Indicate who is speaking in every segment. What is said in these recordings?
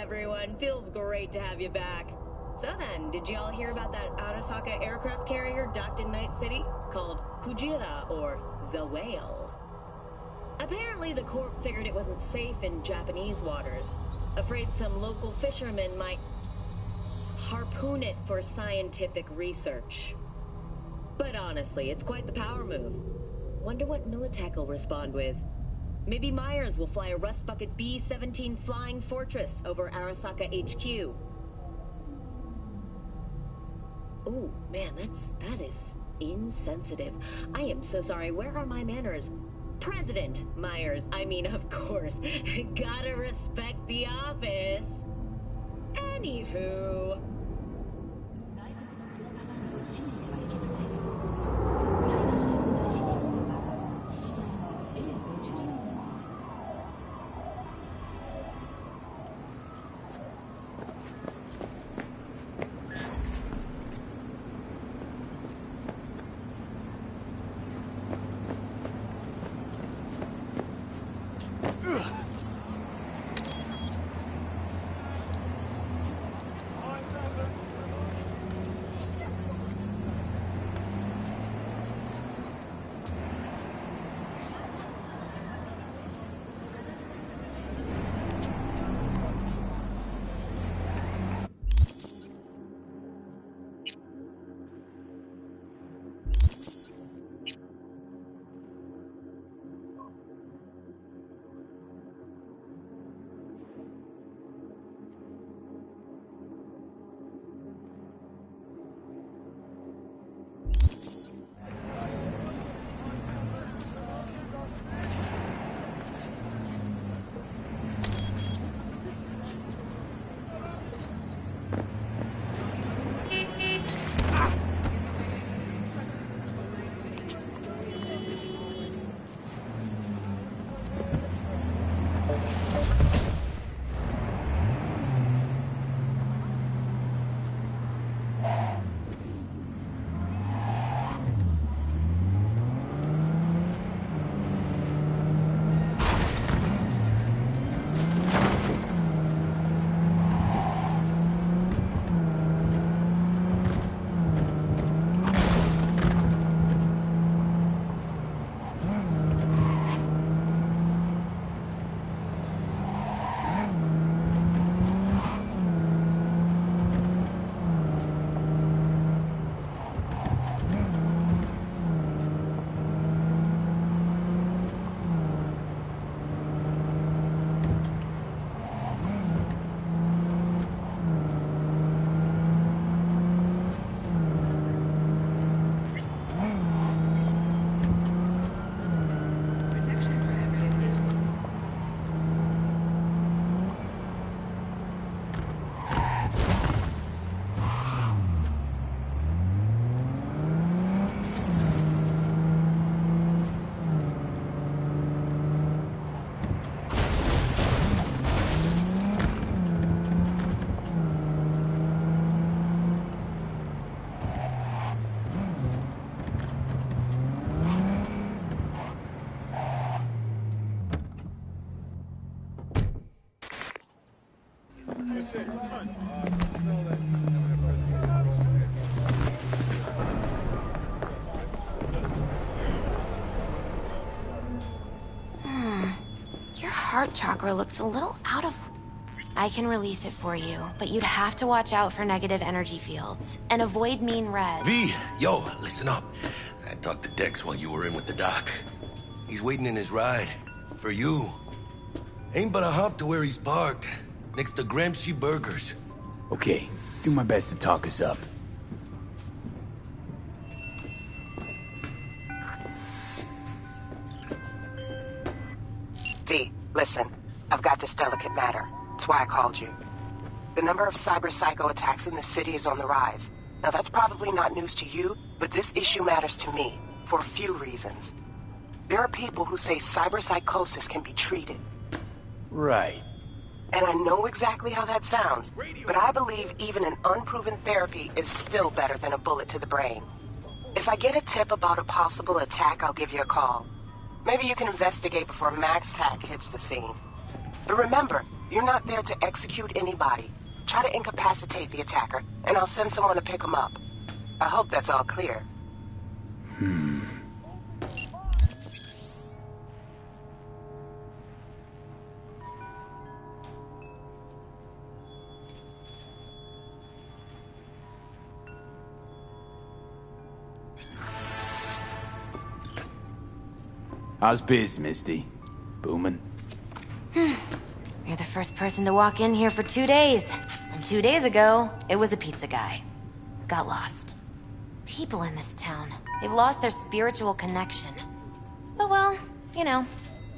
Speaker 1: everyone. Feels great to have you back. So then, did y'all hear about that Arasaka aircraft carrier docked in Night City? Called Kujira, or the Whale. Apparently the Corp figured it wasn't safe in Japanese waters. Afraid some local fishermen might harpoon it for scientific research. But honestly, it's quite the power move. Wonder what Militech will respond with. Maybe Myers will fly a Rust Bucket B-17 Flying Fortress over Arasaka HQ. Oh, man, that is insensitive. I am so sorry. Where are my manners? President Myers. I mean, of course. Gotta respect the office. Anywho.
Speaker 2: Your heart chakra looks a little out of... I can release it for you, but you'd have to watch out for negative energy fields and avoid mean red.
Speaker 3: V, yo, listen up. I talked to Dex while you were in with the doc. He's waiting in his ride. For you. Ain't but a hop to where he's parked. Next to Gramsci Burgers.
Speaker 4: Okay, do my best to talk us up.
Speaker 5: V, listen. I've got this delicate matter. That's why I called you. The number of cyber-psycho attacks in the city is on the rise. Now that's probably not news to you, but this issue matters to me, for a few reasons. There are people who say cyberpsychosis can be treated.
Speaker 4: Right.
Speaker 5: And I know exactly how that sounds, but I believe even an unproven therapy is still better than a bullet to the brain. If I get a tip about a possible attack, I'll give you a call. Maybe you can investigate before Max Tack hits the scene. But remember, You're not there to execute anybody. Try to incapacitate the attacker, and I'll send someone to pick him up. I hope that's all clear.
Speaker 4: How's biz, Misty? Booming?
Speaker 2: You're the first person to walk in here for 2 days. And 2 days ago, it was a pizza guy. Got lost. People in this town, they've lost their spiritual connection. But well, you know,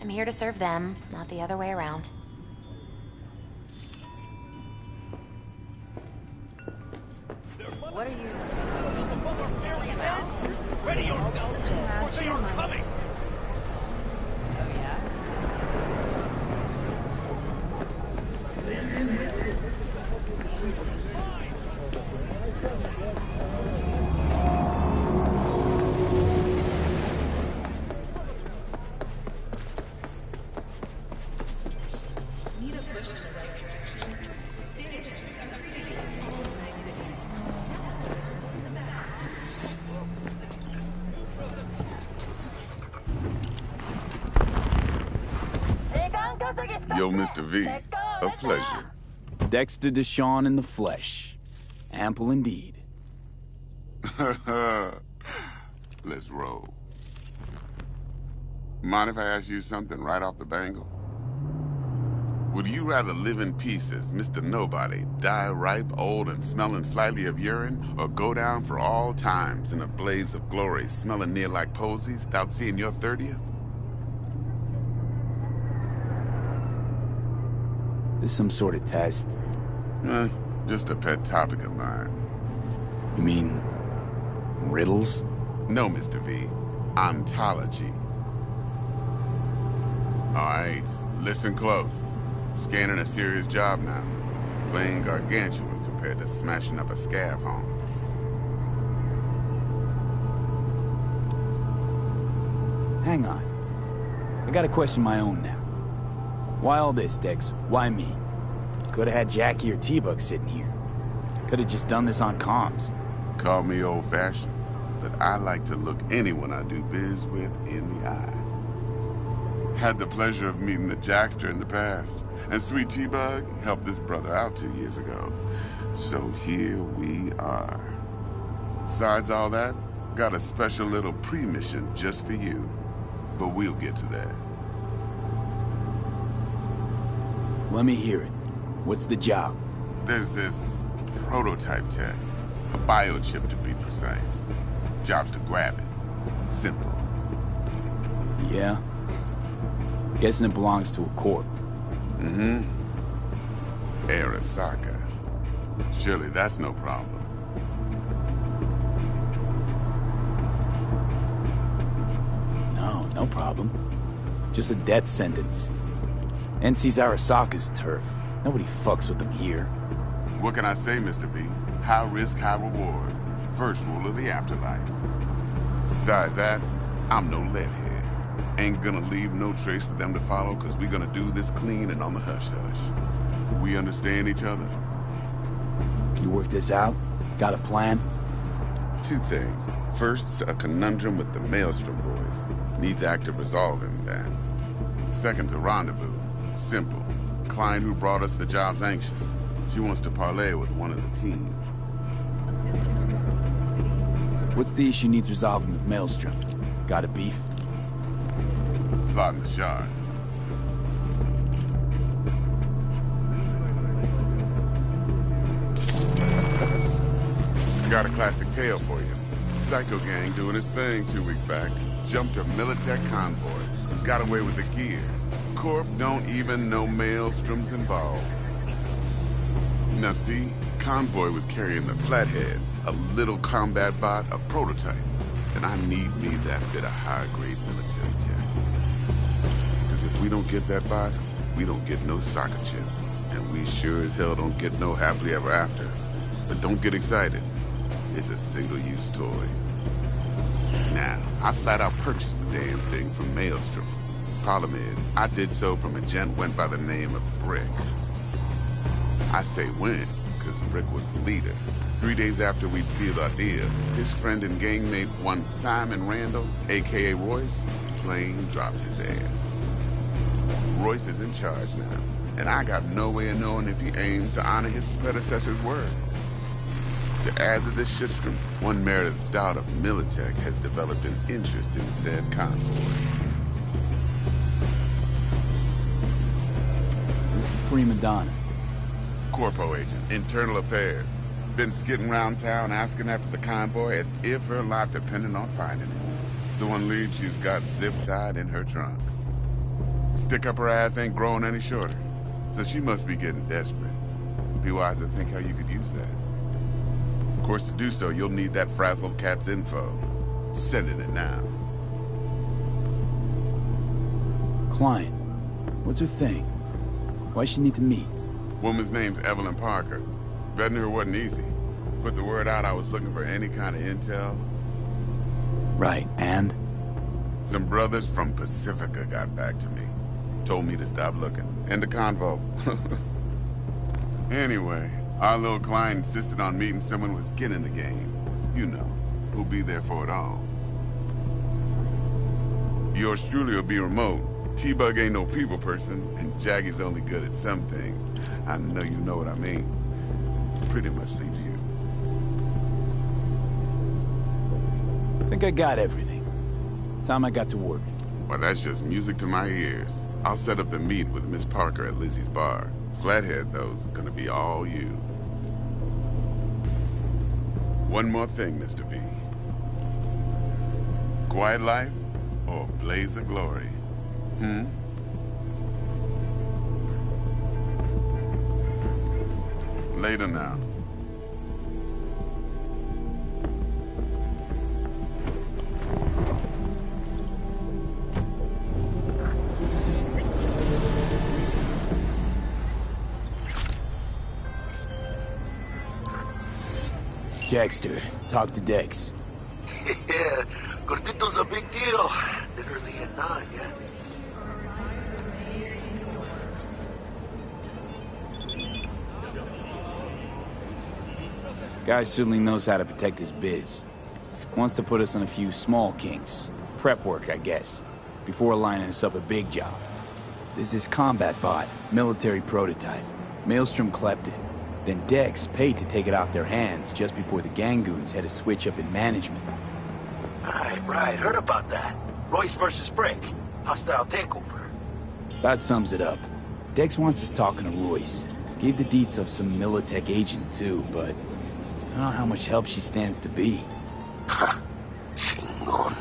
Speaker 2: I'm here to serve them, not the other way around.
Speaker 6: What are you...
Speaker 7: Ready yourself, for they are coming!
Speaker 6: Oh, yeah?
Speaker 8: Yo, Mr. V, a pleasure.
Speaker 4: Dexter Deshawn in the flesh. Ample indeed.
Speaker 8: Let's roll. Mind if I ask you something right off the bangle? Would you rather live in peace as Mr. Nobody, die ripe, old, and smelling slightly of urine, or go down for all times in a blaze of glory, smelling near like posies, without seeing your 30th?
Speaker 4: This some sort of test?
Speaker 8: Just a pet topic of mine.
Speaker 4: You mean... riddles?
Speaker 8: No, Mr. V. Ontology. Alright, listen close. Scanning a serious job now. Playing gargantuan compared to smashing up a scav home.
Speaker 4: Hang on. I gotta question my own now. Why all this, Dex? Why me? Could've had Jackie or T-Bug sitting here. Could've just done this on comms.
Speaker 8: Call me old-fashioned, but I like to look anyone I do biz with in the eye. Had the pleasure of meeting the Jackster in the past, and Sweet T-Bug helped this brother out 2 years ago. So here we are. Besides all that, got a special little pre-mission just for you. But we'll get to that.
Speaker 4: Let me hear it. What's the job?
Speaker 8: There's this prototype tech. A biochip, to be precise. Job's to grab it. Simple.
Speaker 4: Yeah? Guessing it belongs to a corp.
Speaker 8: Mm-hmm. Arasaka. Surely that's no problem.
Speaker 4: No problem. Just a death sentence. NC's Arasaka's turf. Nobody fucks with them here.
Speaker 8: What can I say, Mr. V? High risk, high reward. First rule of the afterlife. Besides that, I'm no leadhead. Ain't gonna leave no trace for them to follow, cause we gonna do this clean and on the hush-hush. We understand each other?
Speaker 4: You work this out? Got a plan?
Speaker 8: Two things. First, a conundrum with the Maelstrom boys. Needs active resolving that. Second, a rendezvous. Simple. Client who brought us the job's anxious. She wants to parlay with one of the team.
Speaker 4: What's the issue needs resolving with Maelstrom? Got a beef?
Speaker 8: Slot in the shard. Got a classic tale for you. Psycho gang doing its thing 2 weeks back. Jumped a Militech convoy. Got away with the gear. Corp don't even know Maelstrom's involved. Now see, convoy was carrying the Flathead, a little combat bot, a prototype. And I need me that bit of high-grade military tech. Because if we don't get that bot, we don't get no soccer chip. And we sure as hell don't get no happily ever after. But don't get excited. It's a single-use toy. Now, I flat out purchased the damn thing from Maelstrom. Problem is, I did so from a gent went by the name of Brick. I say when, because Rick was the leader. 3 days after we'd sealed our deal, his friend and gangmate, one Simon Randall, a.k.a. Royce, plain dropped his ass. Royce is in charge now, and I got no way of knowing if he aims to honor his predecessor's word. To add to this shitstorm, one Meredith Stout of Militech has developed an interest in said convoy.
Speaker 4: Who's the prima donna?
Speaker 8: Corpo agent, internal affairs. Been skidding around town asking after the convoy as if her life depended on finding it. The one lead she's got zip-tied in her trunk. Stick up her ass ain't growing any shorter, so she must be getting desperate. Be wise to think how you could use that. Of course, to do so, you'll need that frazzled cat's info. Sending it now.
Speaker 4: Client. What's her thing? Why she need to meet?
Speaker 8: Woman's name's Evelyn Parker. Vetting her wasn't easy. Put the word out I was looking for any kind of intel.
Speaker 4: Right, and?
Speaker 8: Some brothers from Pacifica got back to me. Told me to stop looking. End the convo. Anyway, our little client insisted on meeting someone with skin in the game. You know, who'll be there for it all. Yours truly will be remote. T-Bug ain't no people person, and Jaggy's only good at some things. I know you know what I mean. Pretty much leaves you.
Speaker 4: I think I got everything. Time I got to work.
Speaker 8: Well, that's just music to my ears. I'll set up the meet with Miss Parker at Lizzie's bar. Flathead, though's gonna be all you. One more thing, Mr. V. Quiet life or blaze of glory? Later now.
Speaker 4: Jackster, talk to Dex.
Speaker 3: Yeah, Cortito's a big deal. Literally and not, yeah.
Speaker 4: Guy certainly knows how to protect his biz. Wants to put us on a few small kinks. Prep work, I guess. Before lining us up a big job. There's this combat bot, military prototype. Maelstrom clept it. Then Dex paid to take it off their hands just before the Gangoons had a switch up in management.
Speaker 3: Right. Heard about that. Royce versus Brick. Hostile takeover.
Speaker 4: That sums it up. Dex wants us talking to Royce. Gave the deets of some Militech agent too, but I don't know how much help she stands to be.
Speaker 3: Ha. Chingon.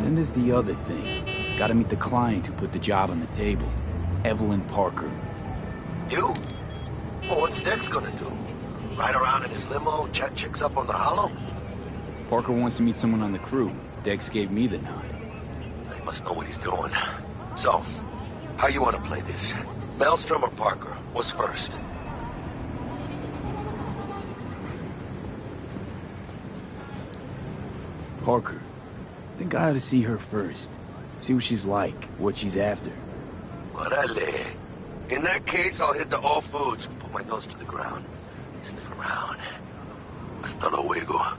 Speaker 4: Then there's the other thing. Gotta meet the client who put the job on the table. Evelyn Parker.
Speaker 3: You? Well, what's Dex gonna do? Ride around in his limo, chat chicks up on the hollow?
Speaker 4: Parker wants to meet someone on the crew. Dex gave me the nod.
Speaker 3: He must know what he's doing. So, how you want to play this? Maelstrom or Parker? What's first?
Speaker 4: Parker. I think I ought to see her first. See what she's like, what she's after.
Speaker 3: Orale. In that case, I'll hit the all foods. Put my nose to the ground. Sniff around. Hasta luego.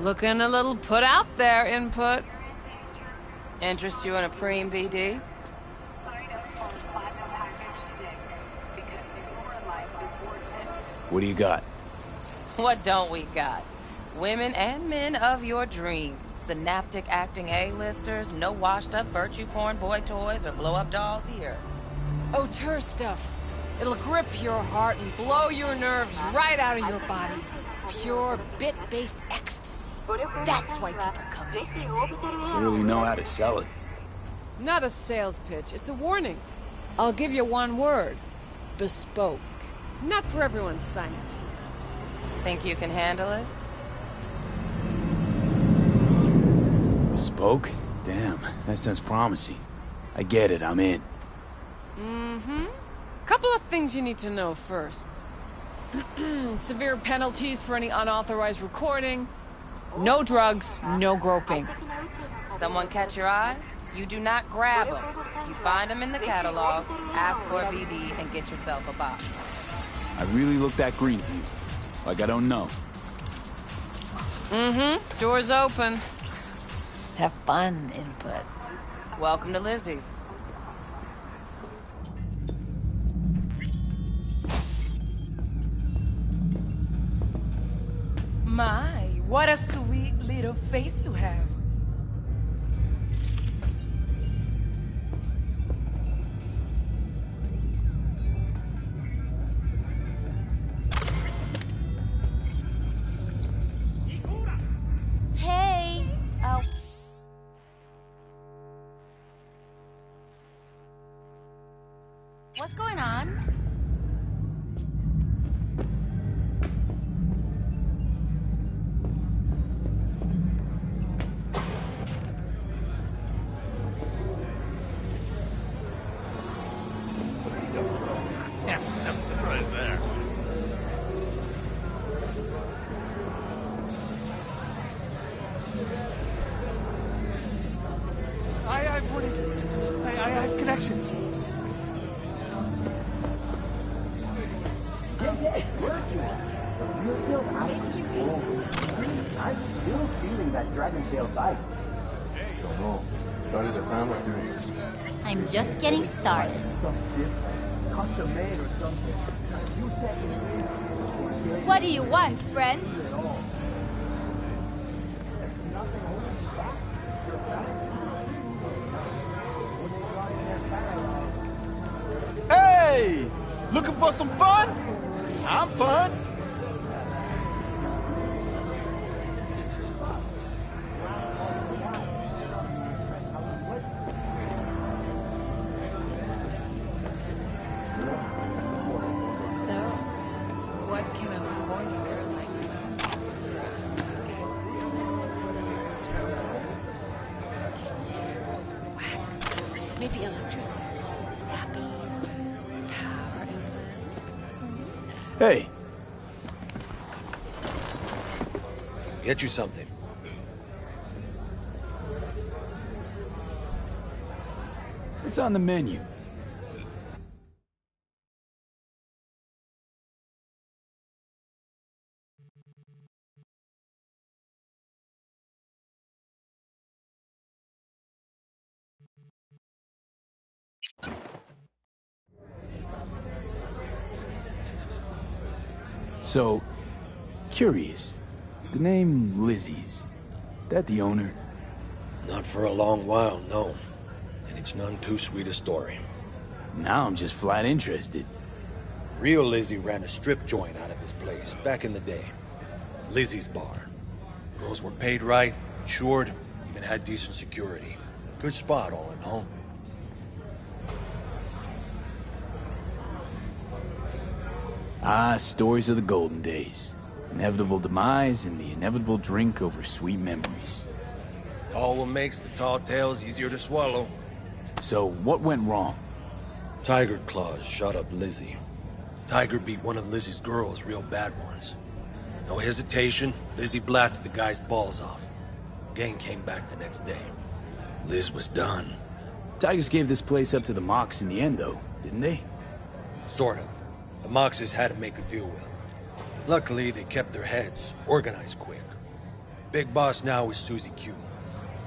Speaker 6: Looking a little put out there, input. Interest you in a preem, BD?
Speaker 4: What do you got?
Speaker 6: What don't we got? Women and men of your dreams. Synaptic acting A-listers, no washed-up virtue porn boy toys or blow-up dolls here. Auteur stuff. It'll grip your heart and blow your nerves right out of your body. Pure bit-based ecstasy. That's why people come here.
Speaker 4: Clearly know how to sell it.
Speaker 6: Not a sales pitch, it's a warning. I'll give you one word. Bespoke. Not for everyone's synapses. Think you can handle it?
Speaker 4: Bespoke? Damn, that sounds promising. I get it, I'm in.
Speaker 6: Mm-hmm. Couple of things you need to know first. Severe penalties for any unauthorized recording. No drugs, no groping. Someone catch your eye? You do not grab them. You find them in the catalog, ask for a BD, and get yourself a box.
Speaker 4: I really look that green to you. Like I don't know.
Speaker 6: Mm-hmm. Door's open.
Speaker 9: Have fun, input.
Speaker 6: Welcome to Lizzie's. My, what a sweet little face you have.
Speaker 2: Hey! Oh. What's going on?
Speaker 7: Yeah, I'm surprised there.
Speaker 10: I have connections.
Speaker 11: I'm still feeling that dragon tail bite.
Speaker 12: Don't know. Started to sound like doing.
Speaker 13: I'm just getting started.
Speaker 11: Custom made or something.
Speaker 13: What do you want, friend?
Speaker 10: Hey! Looking for some fun? I'm fun.
Speaker 6: So, what can a horny girl like you? Get vanilla sprinkles, candy, wax, maybe electrosets, zappies, power implants.
Speaker 4: Hey!
Speaker 3: Get you something.
Speaker 4: What's on the menu? So, curious. The name Lizzie's. Is that the owner?
Speaker 3: Not for a long while, no. And it's none too sweet a story.
Speaker 4: Now I'm just flat interested.
Speaker 3: Real Lizzie ran a strip joint out of this place back in the day. Lizzie's Bar. Girls were paid right, insured, even had decent security. Good spot, all in all.
Speaker 4: Ah, stories of the golden days. Inevitable demise and the inevitable drink over sweet memories.
Speaker 3: Tall what makes the tall tales easier to swallow.
Speaker 4: So, what went wrong?
Speaker 3: Tiger Claws shot up Lizzie. Tiger beat one of Lizzie's girls real bad once. No hesitation, Lizzie blasted the guy's balls off. Gang came back the next day. Liz was done.
Speaker 4: Tigers gave this place up to the Mox in the end, though, didn't they?
Speaker 3: Sort of. The Moxes had to make a deal with them. Luckily, they kept their heads, organized quick.
Speaker 14: Big boss now is Susie Q.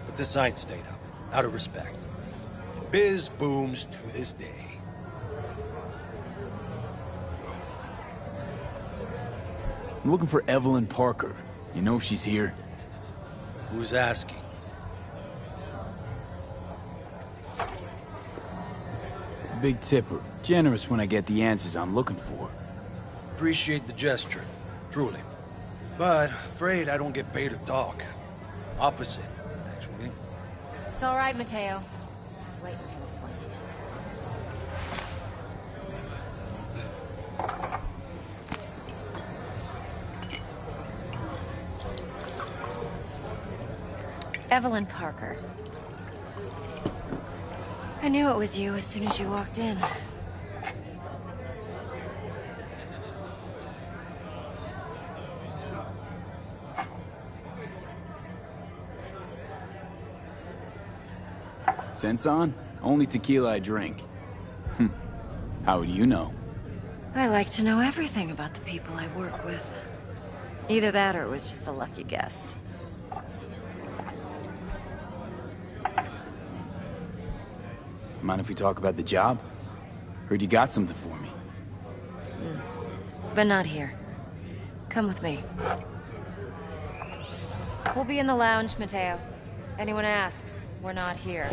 Speaker 14: But the sign stayed up, out of respect. And biz booms to this day.
Speaker 4: I'm looking for Evelyn Parker. You know if she's here?
Speaker 14: Who's asking?
Speaker 4: Big tipper. Generous when I get the answers I'm looking for.
Speaker 14: Appreciate the gesture, truly. But afraid I don't get paid to talk. Opposite, actually.
Speaker 2: It's all right, Mateo. I was waiting for this one. Evelyn Parker. I knew it was you as soon as you walked in.
Speaker 4: Sense on? Only tequila I drink. How would you know?
Speaker 2: I like to know everything about the people I work with. Either that or it was just a lucky guess.
Speaker 4: Mind if we talk about the job? Heard you got something for me.
Speaker 2: But not here. Come with me. We'll be in the lounge, Mateo. Anyone asks, we're not here.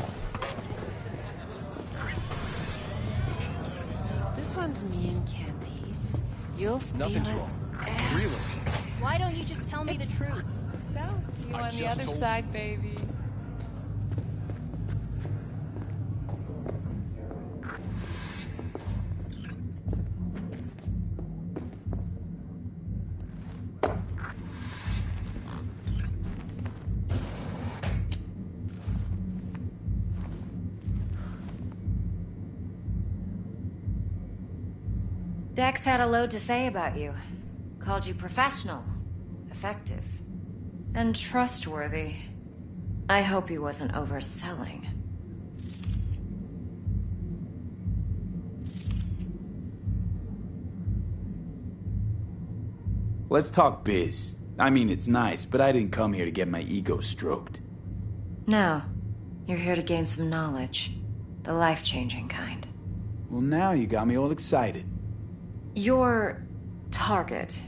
Speaker 9: This one's me and Candice. You'll feel
Speaker 14: Nothing's
Speaker 9: as
Speaker 14: wrong. Really?
Speaker 13: Why don't you just tell me the truth?
Speaker 9: So, see you
Speaker 14: I
Speaker 9: on the
Speaker 14: just
Speaker 9: other
Speaker 14: told
Speaker 9: side, baby.
Speaker 2: Dex had a load to say about you. Called you professional, effective, and trustworthy. I hope he wasn't overselling.
Speaker 4: Let's talk biz. I mean, it's nice, but I didn't come here to get my ego stroked.
Speaker 2: No, you're here to gain some knowledge. The life-changing kind.
Speaker 4: Well, now you got me all excited.
Speaker 2: Your target.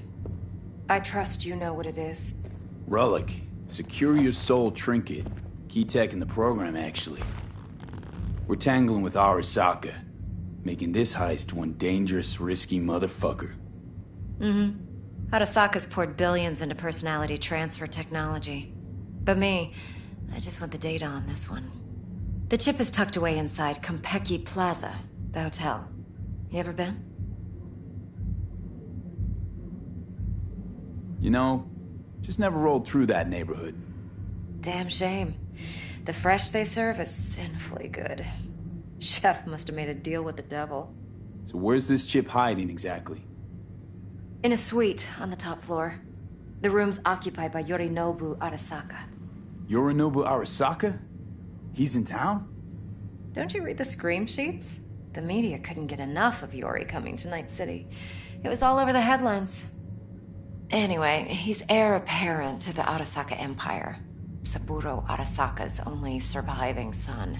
Speaker 2: I trust you know what it is.
Speaker 4: Relic. Secure your soul trinket. Key tech in the program, actually. We're tangling with Arasaka. Making this heist one dangerous, risky motherfucker.
Speaker 2: Mm-hmm. Arasaka's poured billions into personality transfer technology. But me, I just want the data on this one. The chip is tucked away inside Kompeki Plaza, the hotel. You ever been?
Speaker 4: You know, just never rolled through that neighborhood.
Speaker 2: Damn shame. The fresh they serve is sinfully good. Chef must have made a deal with the devil.
Speaker 4: So where's this chip hiding exactly?
Speaker 2: In a suite on the top floor. The room's occupied by Yorinobu Arasaka.
Speaker 4: Yorinobu Arasaka? He's in town?
Speaker 2: Don't you read the scream sheets? The media couldn't get enough of Yori coming to Night City. It was all over the headlines. Anyway, he's heir apparent to the Arasaka Empire. Saburo Arasaka's only surviving son.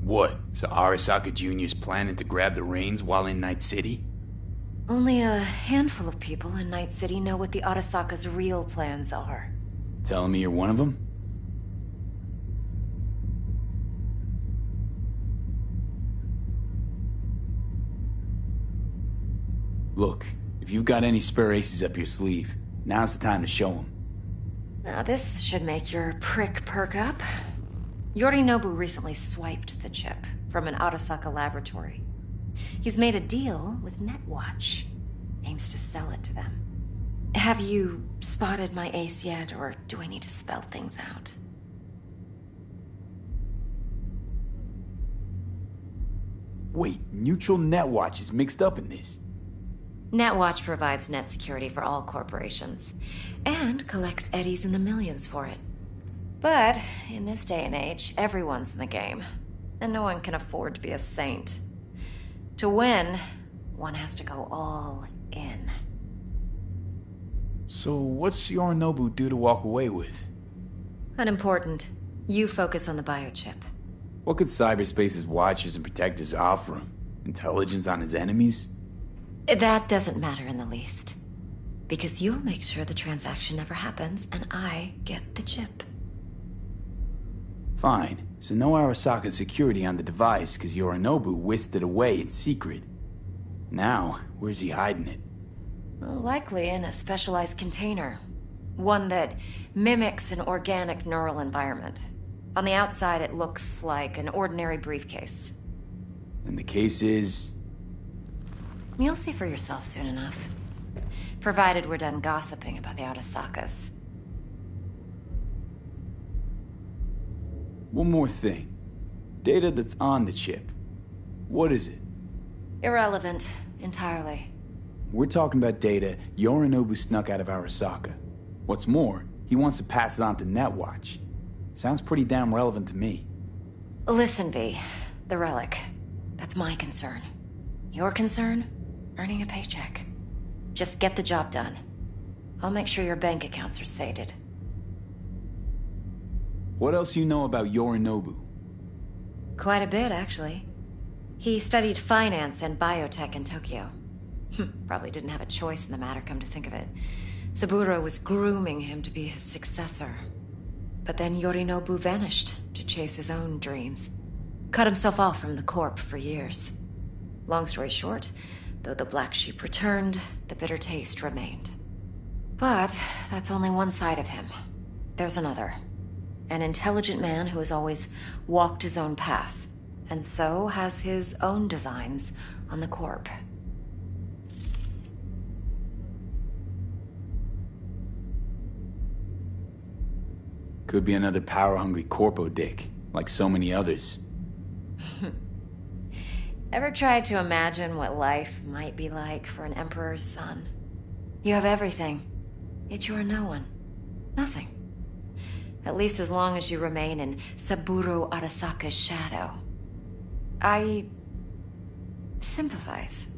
Speaker 4: What? So Arasaka Jr.'s planning to grab the reins while in Night City?
Speaker 2: Only a handful of people in Night City know what the Arasaka's real plans are.
Speaker 4: Telling me you're one of them? Look, if you've got any spare aces up your sleeve, now's the time to show them.
Speaker 2: Now this should make your prick perk up. Yorinobu recently swiped the chip from an Arasaka laboratory. He's made a deal with Netwatch. Aims to sell it to them. Have you spotted my ace yet, or do I need to spell things out?
Speaker 4: Wait, Neutral Netwatch is mixed up in this.
Speaker 2: Netwatch provides net security for all corporations, and collects eddies in the millions for it. But, in this day and age, everyone's in the game, and no one can afford to be a saint. To win, one has to go all in.
Speaker 4: So what's Yorinobu due to walk away with?
Speaker 2: Unimportant. You focus on the biochip.
Speaker 4: What could cyberspace's watchers and protectors offer him? Intelligence on his enemies?
Speaker 2: That doesn't matter in the least. Because you'll make sure the transaction never happens, and I get the chip.
Speaker 4: Fine. So no Arasaka security on the device, because Yorinobu whisked it away in secret. Now, where's he hiding it?
Speaker 2: Well, likely in a specialized container. One that mimics an organic neural environment. On the outside, it looks like an ordinary briefcase.
Speaker 4: And the case is...
Speaker 2: You'll see for yourself soon enough. Provided we're done gossiping about the Arasakas.
Speaker 4: One more thing. Data that's on the chip. What is it?
Speaker 2: Irrelevant, entirely.
Speaker 4: We're talking about data Yorinobu snuck out of Arasaka. What's more, he wants to pass it on to Netwatch. Sounds pretty damn relevant to me.
Speaker 2: Listen, V. The relic. That's my concern. Your concern? Earning a paycheck. Just get the job done. I'll make sure your bank accounts are sated.
Speaker 4: What else you know about Yorinobu?
Speaker 2: Quite a bit, actually. He studied finance and biotech in Tokyo. Probably didn't have a choice in the matter, come to think of it. Saburo was grooming him to be his successor. But then Yorinobu vanished to chase his own dreams. Cut himself off from the Corp for years. Long story short, though the black sheep returned, the bitter taste remained. But that's only one side of him. There's another. An intelligent man who has always walked his own path, and so has his own designs on the Corp.
Speaker 4: Could be another power-hungry corpo dick, like so many others.
Speaker 2: Ever tried to imagine what life might be like for an emperor's son? You have everything, yet you are no one. Nothing. At least as long as you remain in Saburo Arasaka's shadow. I sympathize.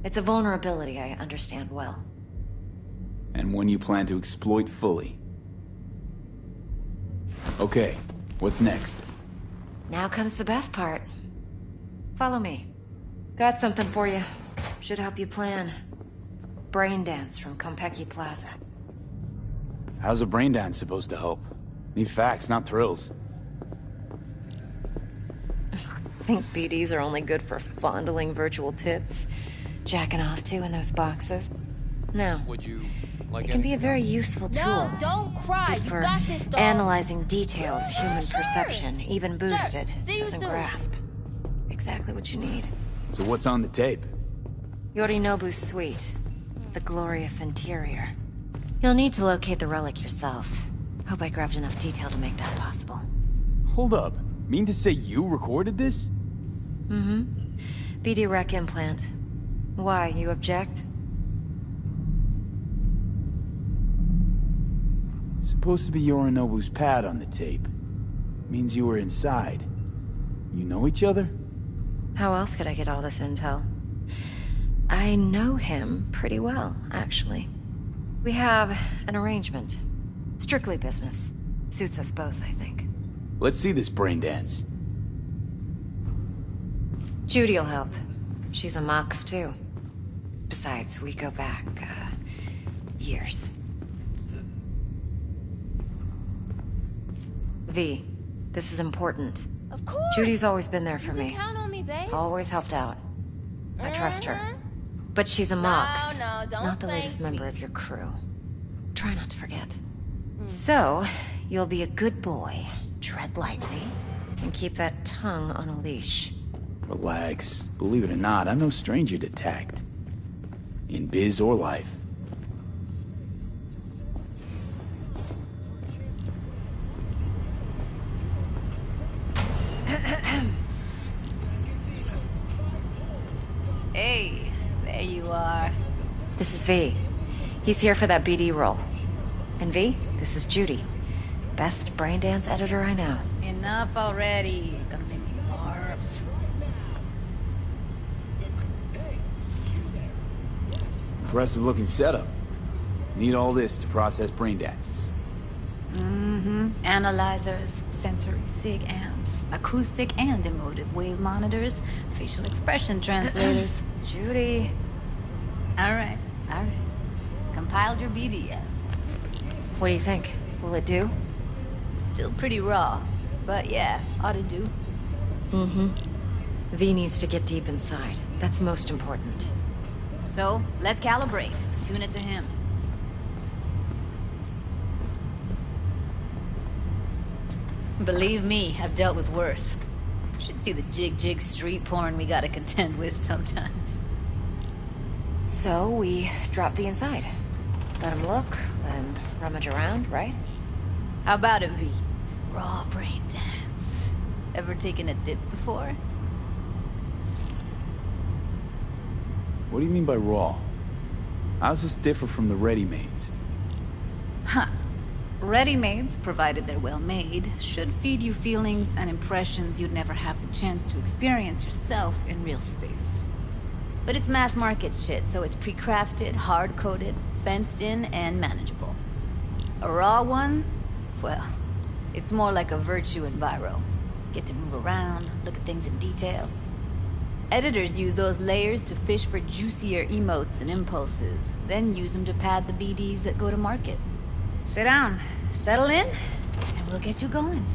Speaker 2: It's a vulnerability I understand well.
Speaker 4: And one you plan to exploit fully. Okay, what's next?
Speaker 2: Now comes the best part. Follow me. Got something for you. Should help you plan. Brain dance from Konpeki Plaza.
Speaker 4: How's a brain dance supposed to help? Need facts, not thrills.
Speaker 2: Think BDs are only good for fondling virtual tits? Jacking off to in those boxes? No.
Speaker 15: Would you like
Speaker 2: it can be a very useful tool.
Speaker 13: No, don't cry.
Speaker 2: Good
Speaker 13: You
Speaker 2: for
Speaker 13: got this, dog.
Speaker 2: analyzing details human
Speaker 13: Sure.
Speaker 2: perception, even boosted,
Speaker 13: Sure. See you
Speaker 2: doesn't
Speaker 13: soon.
Speaker 2: grasp. Exactly what you need.
Speaker 4: So what's on the tape?
Speaker 2: Yorinobu's suite. The glorious interior. You'll need to locate the relic yourself. Hope I grabbed enough detail to make that possible.
Speaker 4: Hold up. Mean to say you recorded this?
Speaker 2: Mm-hmm. BD rec implant. Why, you object?
Speaker 4: Supposed to be Yorinobu's pad on the tape. Means you were inside. You know each other?
Speaker 2: How else could I get all this intel? I know him pretty well, actually. We have an arrangement. Strictly business. Suits us both, I think.
Speaker 4: Let's see this brain dance.
Speaker 2: Judy'll help. She's a Mox, too. Besides, we go back, years. V, this is important.
Speaker 13: Of course.
Speaker 2: Judy's always been there for
Speaker 13: You can
Speaker 2: me.
Speaker 13: count on me, babe.
Speaker 2: Always helped out. I trust her. But she's a Mox.
Speaker 13: No, don't
Speaker 2: not the
Speaker 13: thank
Speaker 2: latest
Speaker 13: me.
Speaker 2: member of your crew. Try not to forget. So, you'll be a good boy. Tread lightly. And keep that tongue on a leash.
Speaker 4: Relax. Believe it or not, I'm no stranger to tact. In biz or life.
Speaker 13: Hey, there you are.
Speaker 2: This is V. He's here for that BD role. And V, this is Judy. Best brain dance editor I know.
Speaker 13: Enough already. Gonna make me barf.
Speaker 4: Impressive looking setup. Need all this to process brain dances.
Speaker 13: Mm-hmm. Analyzers, sensory sig amps, acoustic and emotive wave monitors, facial expression translators.
Speaker 2: Judy.
Speaker 13: All right. Compiled your BDF.
Speaker 2: What do you think? Will it do?
Speaker 13: Still pretty raw, but yeah, ought to do.
Speaker 2: Mm-hmm. V needs to get deep inside. That's most important.
Speaker 13: So, let's calibrate. Tune it to him. Believe me, I've dealt with worse. Should see the jig street porn we gotta contend with sometimes.
Speaker 2: So, we drop V inside. Let him look, let him rummage around, right?
Speaker 13: How about it, V? Raw brain dance. Ever taken a dip before?
Speaker 4: What do you mean by raw? How's this differ from the ready-mades?
Speaker 13: Huh. Ready-mades, provided they're well made, should feed you feelings and impressions you'd never have the chance to experience yourself in real space. But it's mass market shit, so it's pre-crafted, hard-coded, fenced in, and manageable. A raw one? Well, it's more like a virtue enviro. Get to move around, look at things in detail. Editors use those layers to fish for juicier emotes and impulses, then use them to pad the BDs that go to market. Sit down, settle in, and we'll get you going.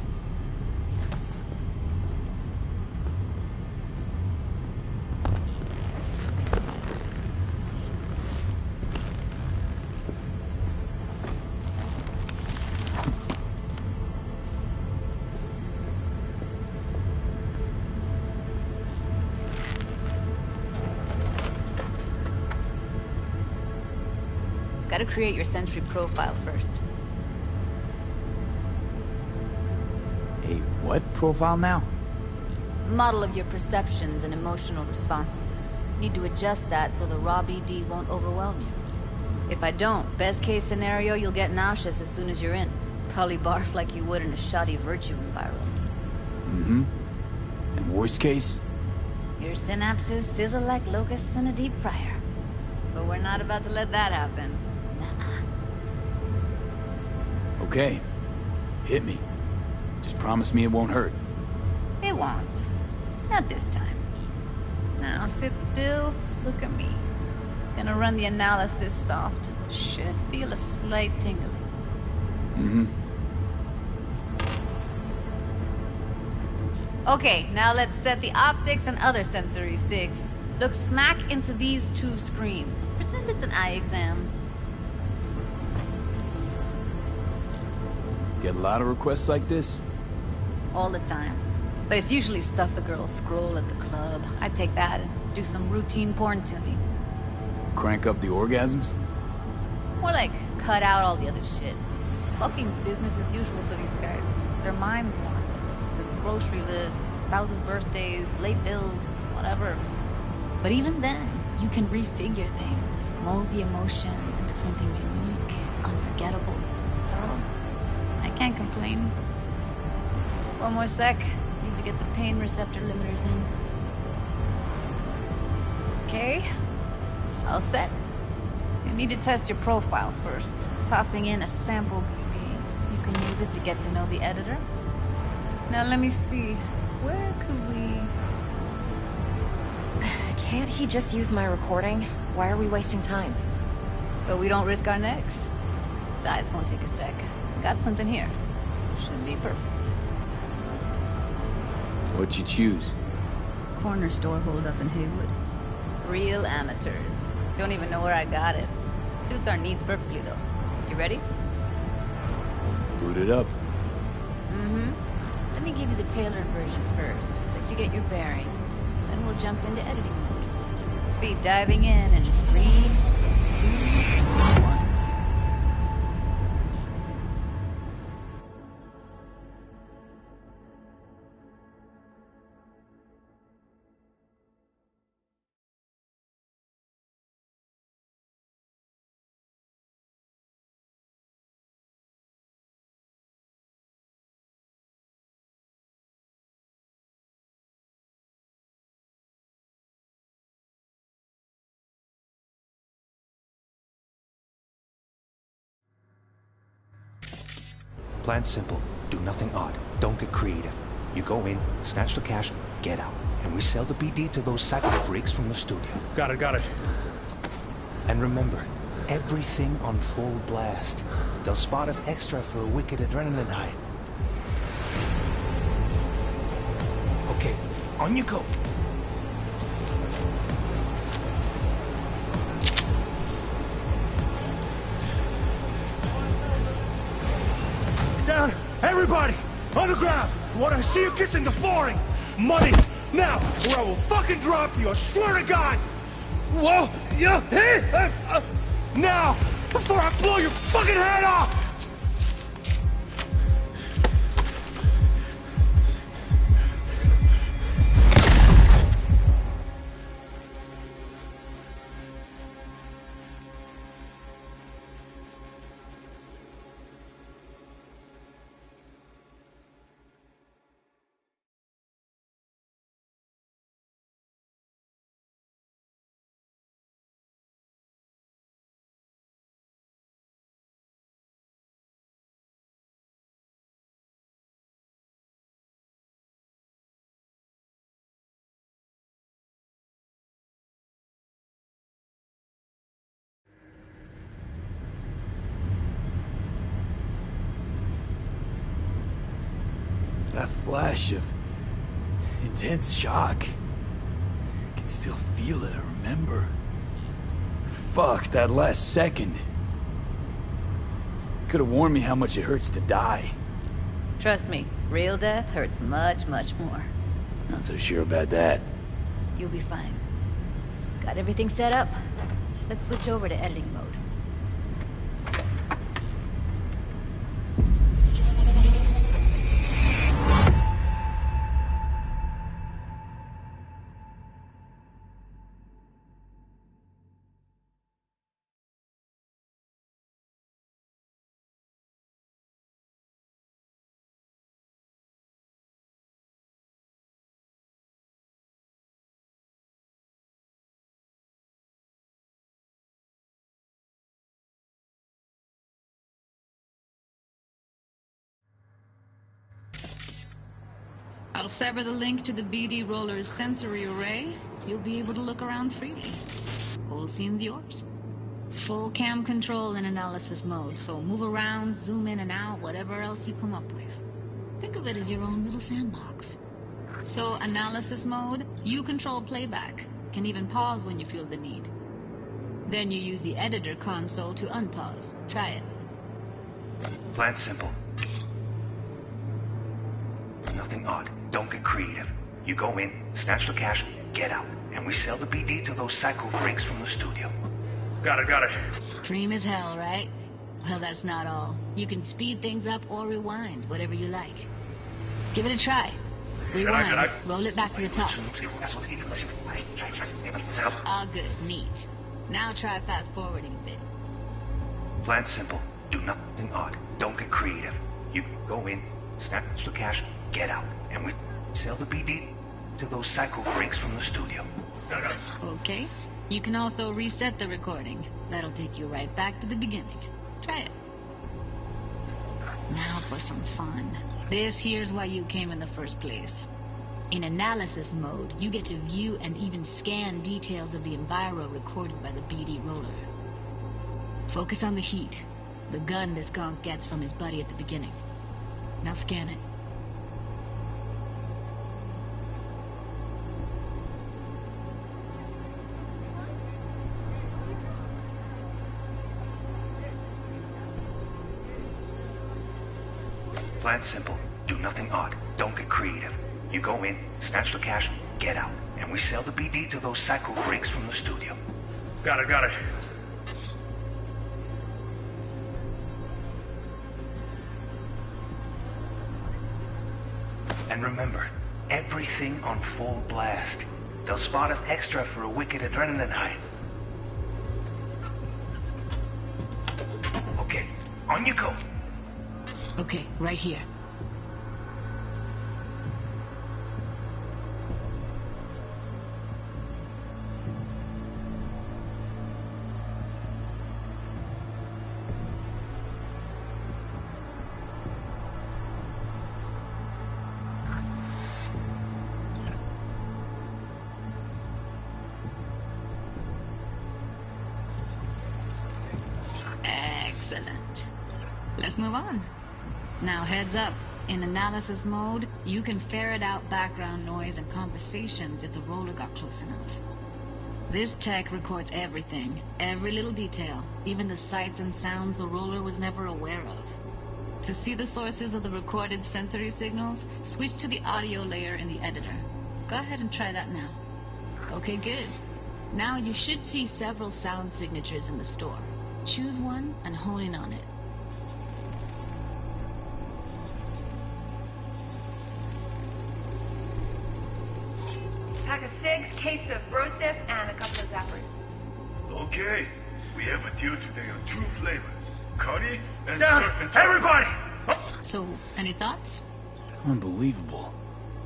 Speaker 13: Gotta create your sensory profile first.
Speaker 4: A what profile now?
Speaker 13: Model of your perceptions and emotional responses. Need to adjust that so the raw BD won't overwhelm you. If I don't, best case scenario, you'll get nauseous as soon as you're in. Probably barf like you would in a shoddy virtue environment.
Speaker 4: Mm-hmm. And worst case?
Speaker 13: Your synapses sizzle like locusts in a deep fryer. But we're not about to let that happen.
Speaker 4: Okay. Hit me. Just promise me it won't hurt.
Speaker 13: It won't. Not this time. Now sit still, look at me. Gonna run the analysis soft. Should feel a slight tingling.
Speaker 4: Mm-hmm.
Speaker 13: Okay, now let's set the optics and other sensory sigs. Look smack into these two screens. Pretend it's an eye exam.
Speaker 4: Get a lot of requests like this?
Speaker 13: All the time. But it's usually stuff the girls scroll at the club. I take that and do some routine porn tuning.
Speaker 4: Crank up the orgasms?
Speaker 13: More like cut out all the other shit. Fucking's business as usual for these guys. Their minds wander to grocery lists, spouses' birthdays, late bills, whatever. But even then, you can refigure things, mold the emotions into something unique, unforgettable. So, I can't complain. One more sec. Need to get the pain receptor limiters in. Okay. All set. You need to test your profile first. Tossing in a sample BD. You can use it to get to know the editor. Now let me see. Where could we...
Speaker 2: Can't he just use my recording? Why are we wasting time?
Speaker 13: So we don't risk our necks. Besides, won't take a sec. Got something here. Should be perfect.
Speaker 4: What'd you choose?
Speaker 13: Corner store holdup in Haywood. Real amateurs. Don't even know where I got it. Suits our needs perfectly, though. You ready?
Speaker 4: Boot it up.
Speaker 13: Mm-hmm. Let me give you the tailored version first. Let you get your bearings. Then we'll jump into editing mode. Be diving in 3, 2, 1.
Speaker 15: Plan's simple. Do nothing odd. Don't get creative. You go in, snatch the cash, get out. And we sell the BD to those psycho freaks from the studio.
Speaker 14: Got it.
Speaker 15: And remember, everything on full blast. They'll spot us extra for a wicked adrenaline high.
Speaker 4: Okay, on you go.
Speaker 14: Down! Everybody! On the ground! I want to see you kissing the flooring! Money! Now! Or I will fucking drop you! I swear to God! Whoa! Yeah! Hey! Now! Before I blow your fucking head off!
Speaker 4: That flash of intense shock. I can still feel it, I remember. Fuck, that last second. Could have warned me how much it hurts to die.
Speaker 13: Trust me, real death hurts much, much more.
Speaker 4: Not so sure about that.
Speaker 13: You'll be fine. Got everything set up? Let's switch over to editing mode. I'll sever the link to the BD Roller's sensory array. You'll be able to look around freely. Whole scene's yours. Full cam control in analysis mode, so move around, zoom in and out, whatever else you come up with. Think of it as your own little sandbox. So, analysis mode, you control playback. Can even pause when you feel the need. Then you use the editor console to unpause. Try it.
Speaker 15: Plan's simple. Nothing odd. Don't get creative. You go in, snatch the cash, get out. And we sell the BD to those psycho freaks from the studio.
Speaker 14: Got it.
Speaker 13: Cream as hell, right? Well, that's not all. You can speed things up or rewind, whatever you like. Give it a try. Rewind. Roll it back to the top. All good. Neat. Now try fast forwarding a bit.
Speaker 15: Plan's simple. Do nothing odd. Don't get creative. You go in, snatch the cash, get out. And we sell the BD to those psycho freaks from the studio.
Speaker 13: Okay. You can also reset the recording. That'll take you right back to the beginning. Try it. Now for some fun. This here's why you came in the first place. In analysis mode, you get to view and even scan details of the enviro recorded by the BD Roller. Focus on the heat. The gun this gonk gets from his buddy at the beginning. Now scan it.
Speaker 15: Plan's simple. Do nothing odd. Don't get creative. You go in, snatch the cash, get out. And we sell the BD to those psycho freaks from the studio.
Speaker 14: Got it.
Speaker 15: And remember, everything on full blast. They'll spot us extra for a wicked adrenaline high. Okay, on you go.
Speaker 13: Okay, right here. Excellent. Let's move on. Now heads up. In analysis mode, you can ferret out background noise and conversations if the roller got close enough. This tech records everything, every little detail, even the sights and sounds the roller was never aware of. To see the sources of the recorded sensory signals, switch to the audio layer in the editor. Go ahead and try that now. Okay, good. Now you should see several sound signatures in the store. Choose one and hone in on it.
Speaker 16: Pack of cigs, case of brosif, and a couple of zappers.
Speaker 14: Okay, we have a deal today on 2 flavors. Curry and surf and turf. Everybody!
Speaker 13: So, any thoughts?
Speaker 4: Unbelievable.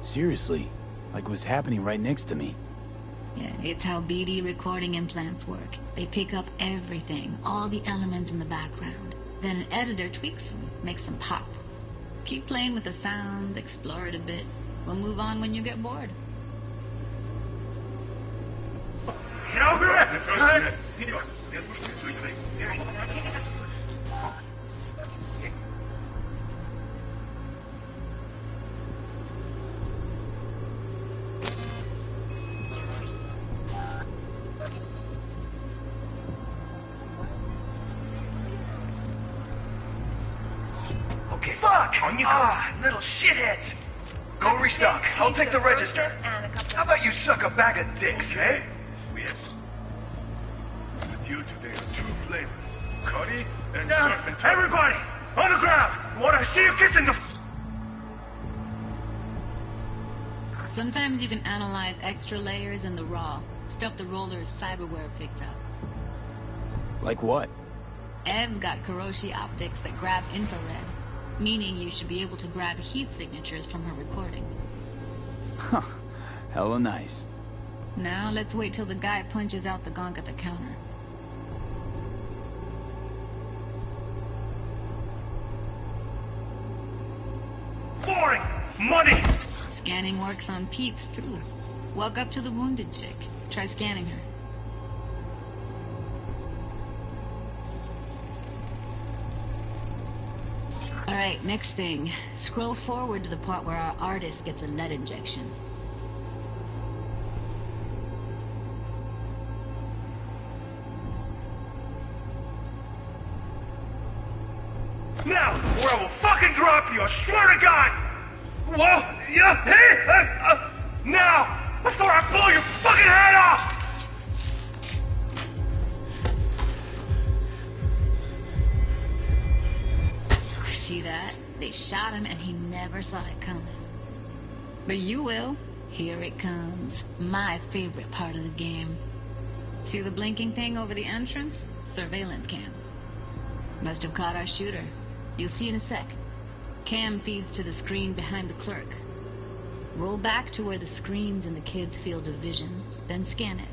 Speaker 4: Seriously, like it was happening right next to me.
Speaker 13: Yeah, it's how BD recording implants work. They pick up everything, all the elements in the background. Then an editor tweaks them, makes them pop. Keep playing with the sound, explore it a bit. We'll move on when you get bored.
Speaker 14: Get over it!
Speaker 15: Okay. Fuck! On you go. Little shitheads. Go restock. I'll take the register. How about you suck a bag of dicks, eh?
Speaker 14: We have a deal today on 2 flavors. Curry and surf and turf. Everybody! On the ground! Wanna see you kissing the...
Speaker 13: Sometimes you can analyze extra layers in the raw. Stuff the roller's cyberware picked up.
Speaker 4: Like what?
Speaker 13: Ev's got Kiroshi optics that grab infrared, meaning you should be able to grab heat signatures from her recording.
Speaker 4: Huh. Hella nice.
Speaker 13: Now let's wait till the guy punches out the gunk at the counter.
Speaker 14: Boring! Money!
Speaker 13: Scanning works on peeps, too. Walk up to the wounded chick. Try scanning her. Alright, next thing. Scroll forward to the part where our artist gets a lead injection.
Speaker 14: Now, or I will fucking drop you, I swear to God! Whoa! Yeah! Hey! Now! Before I blow your fucking head off!
Speaker 13: See that? They shot him and he never saw it coming. But you will. Here it comes. My favorite part of the game. See the blinking thing over the entrance? Surveillance cam. Must have caught our shooter. You'll see in a sec. Cam feeds to the screen behind the clerk. Roll back to where the screen's in the kid's field of vision, then scan it.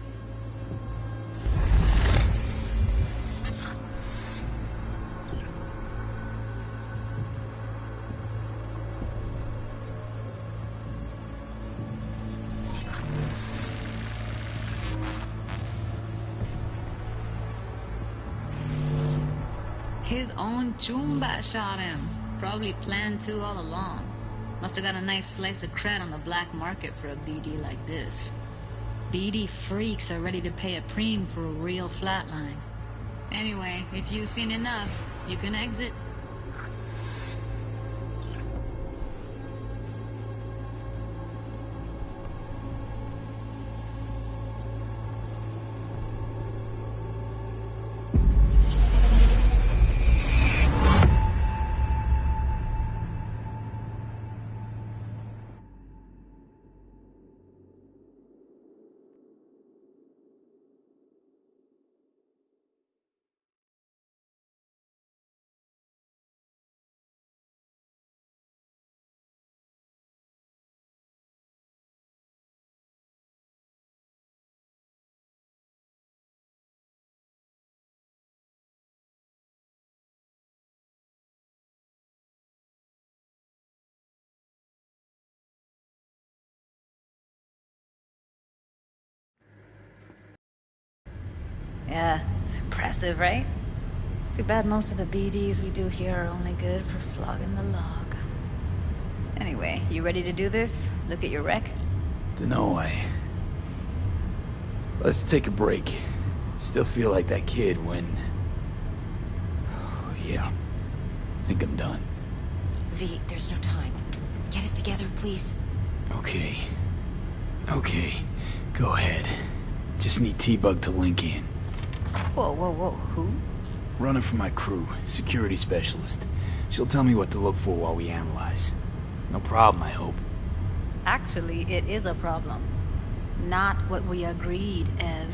Speaker 13: His own Chumba shot him. Probably planned to all along. Must have got a nice slice of cred on the black market for a BD like this. BD freaks are ready to pay a preem for a real flatline. Anyway, if you've seen enough, you can exit. Yeah, it's impressive, right? Too bad most of the BDs we do here are only good for flogging the log. Anyway, you ready to do this? Look at your wreck?
Speaker 4: Dunno, Let's take a break. Still feel like that kid when... Yeah. I think I'm done.
Speaker 2: V, there's no time. Get it together, please.
Speaker 4: Okay. Go ahead. Just need T-Bug to link in.
Speaker 13: Whoa, who?
Speaker 4: Running for my crew, security specialist. She'll tell me what to look for while we analyze. No problem, I hope.
Speaker 13: Actually, it is a problem. Not what we agreed, Ev.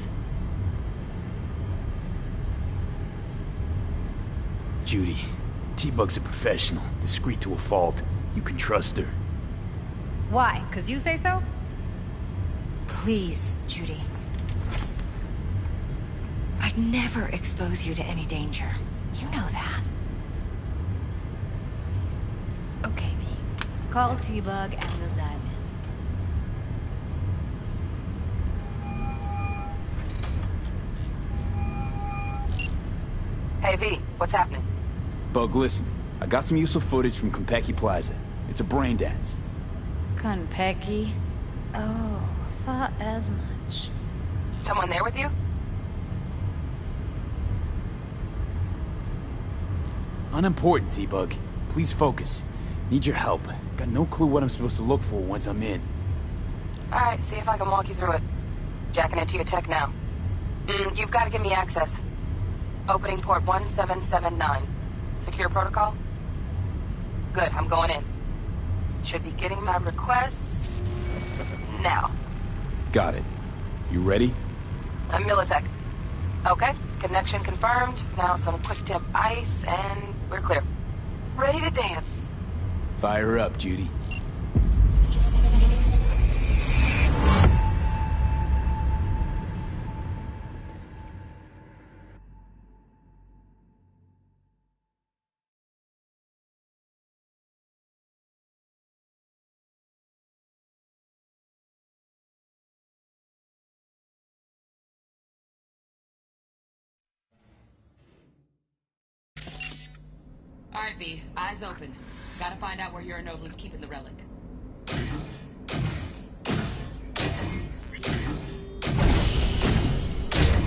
Speaker 4: Judy, T-Bug's a professional, discreet to a fault. You can trust her.
Speaker 13: Why? 'Cause you say so?
Speaker 2: Please, Judy. I'd never expose you to any danger. You know that.
Speaker 13: Okay, V. Call T-Bug and we'll dive in.
Speaker 5: Hey, V. What's happening?
Speaker 4: Bug, listen. I got some useful footage from Konpeki Plaza. It's a brain dance.
Speaker 13: Konpeki? Oh, thought as much.
Speaker 5: Someone there with you?
Speaker 4: Unimportant, T-Bug. Please focus. Need your help. Got no clue what I'm supposed to look for once I'm in.
Speaker 5: Alright, see if I can walk you through it. Jacking into your tech now. You've got to give me access. Opening port 1779. Secure protocol? Good, I'm going in. Should be getting my request... now.
Speaker 4: Got it. You ready?
Speaker 5: A millisec. Okay, connection confirmed. Now some quick temp ice, and we're clear. Ready to dance.
Speaker 4: Fire her up, Judy.
Speaker 6: Alright, V. Eyes open. Gotta find out where Uranoglu's keeping the relic.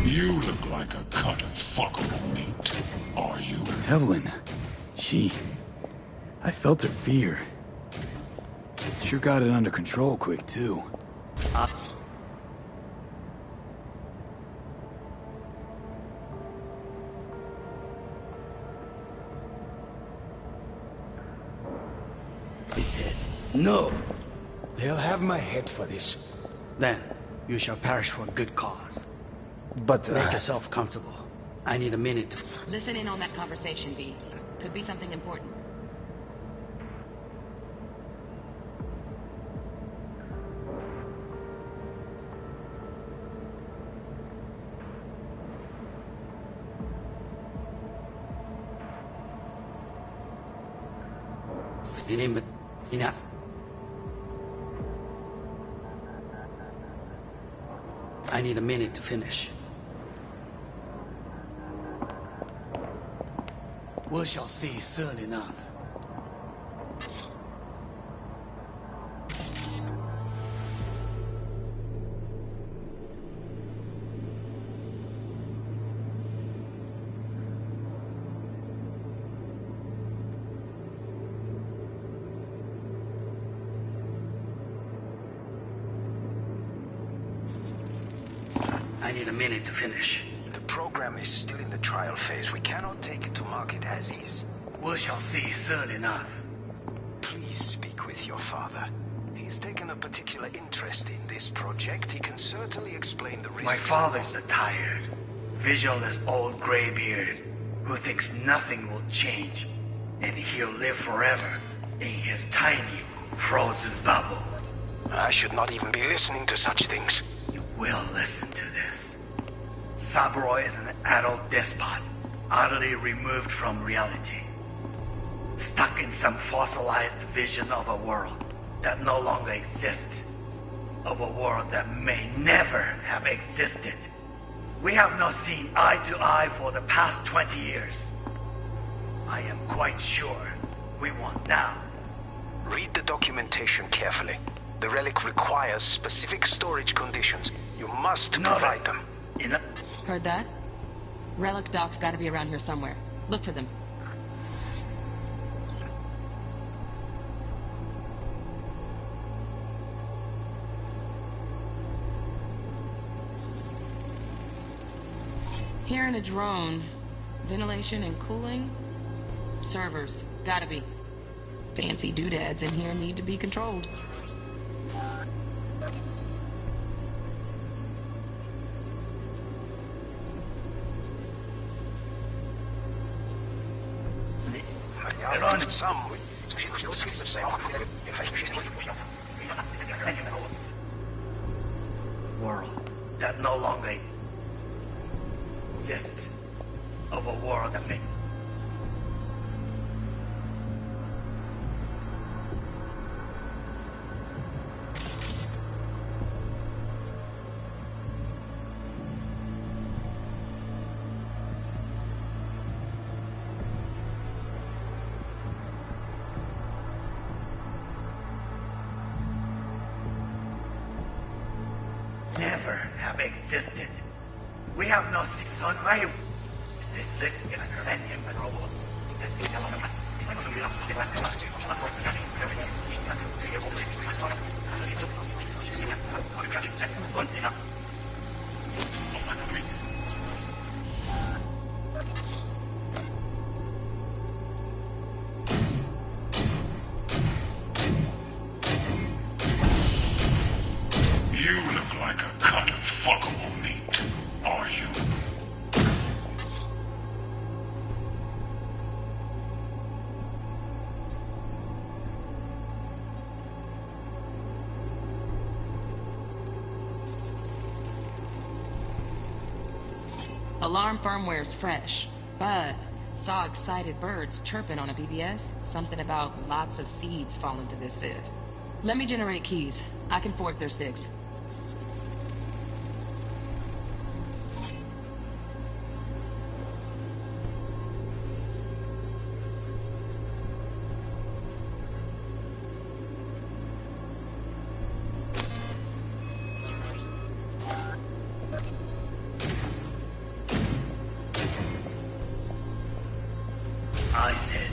Speaker 17: You look like a cut of fuckable meat. Are you?
Speaker 4: Evelyn. I felt her fear. Sure got it under control quick, too.
Speaker 18: I said, no. They'll have my head for this. Then, you shall perish for a good cause. But make yourself comfortable. I need a minute to...
Speaker 6: Listen in on that conversation, V. Could be something important.
Speaker 18: I need a minute to finish. We shall see soon enough. I need a minute to finish.
Speaker 19: The program is still in the trial phase. We cannot take it to market as is.
Speaker 18: We shall see soon enough.
Speaker 19: Please speak with your father. He's taken a particular interest in this project. He can certainly explain the risks.
Speaker 18: My father's a tired, visionless old graybeard who thinks nothing will change, and he'll live forever in his tiny, frozen bubble.
Speaker 19: I should not even be listening to such things.
Speaker 18: You will listen to this. Saburo is an adult despot, utterly removed from reality. Stuck in some fossilized vision of a world that no longer exists. Of a world that may never have existed. We have not seen eye to eye for the past 20 years. I am quite sure we want now.
Speaker 19: Read the documentation carefully. The relic requires specific storage conditions. You must provide them.
Speaker 6: Heard that? Relic doc's gotta be around here somewhere. Look for them. Here in a drone. Ventilation and cooling? Servers. Gotta be. Fancy doodads in here need to be controlled.
Speaker 18: World that no longer exists. Of a world that may... never have existed. We have no sunlight. Exist in a millennium and robot.
Speaker 17: You look like a cut of fuckable meat, are you?
Speaker 6: Alarm firmware's fresh, but saw excited birds chirping on a BBS. Something about lots of seeds falling to this sieve. Let me generate keys. I can forge their SIGs.
Speaker 18: I said...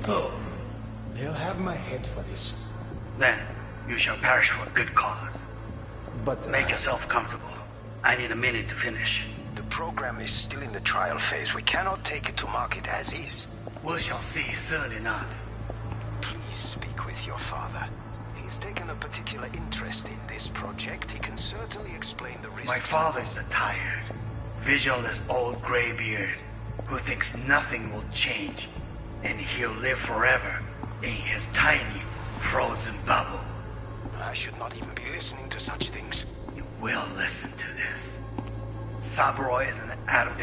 Speaker 14: Oh, they'll have my head for this.
Speaker 18: Then, you shall perish for a good cause.
Speaker 14: But...
Speaker 18: Make yourself comfortable. I need a minute to finish.
Speaker 19: The program is still in the trial phase. We cannot take it to market as is.
Speaker 18: We shall see soon enough.
Speaker 19: Please speak with your father. He's taken a particular interest in this project. He can certainly explain the risks.
Speaker 18: My father's a tired, visionless old graybeard who thinks nothing will change, and he'll live forever in his tiny, frozen bubble.
Speaker 19: I should not even be listening to such things.
Speaker 18: You will listen to this. Cyberpunk is an atom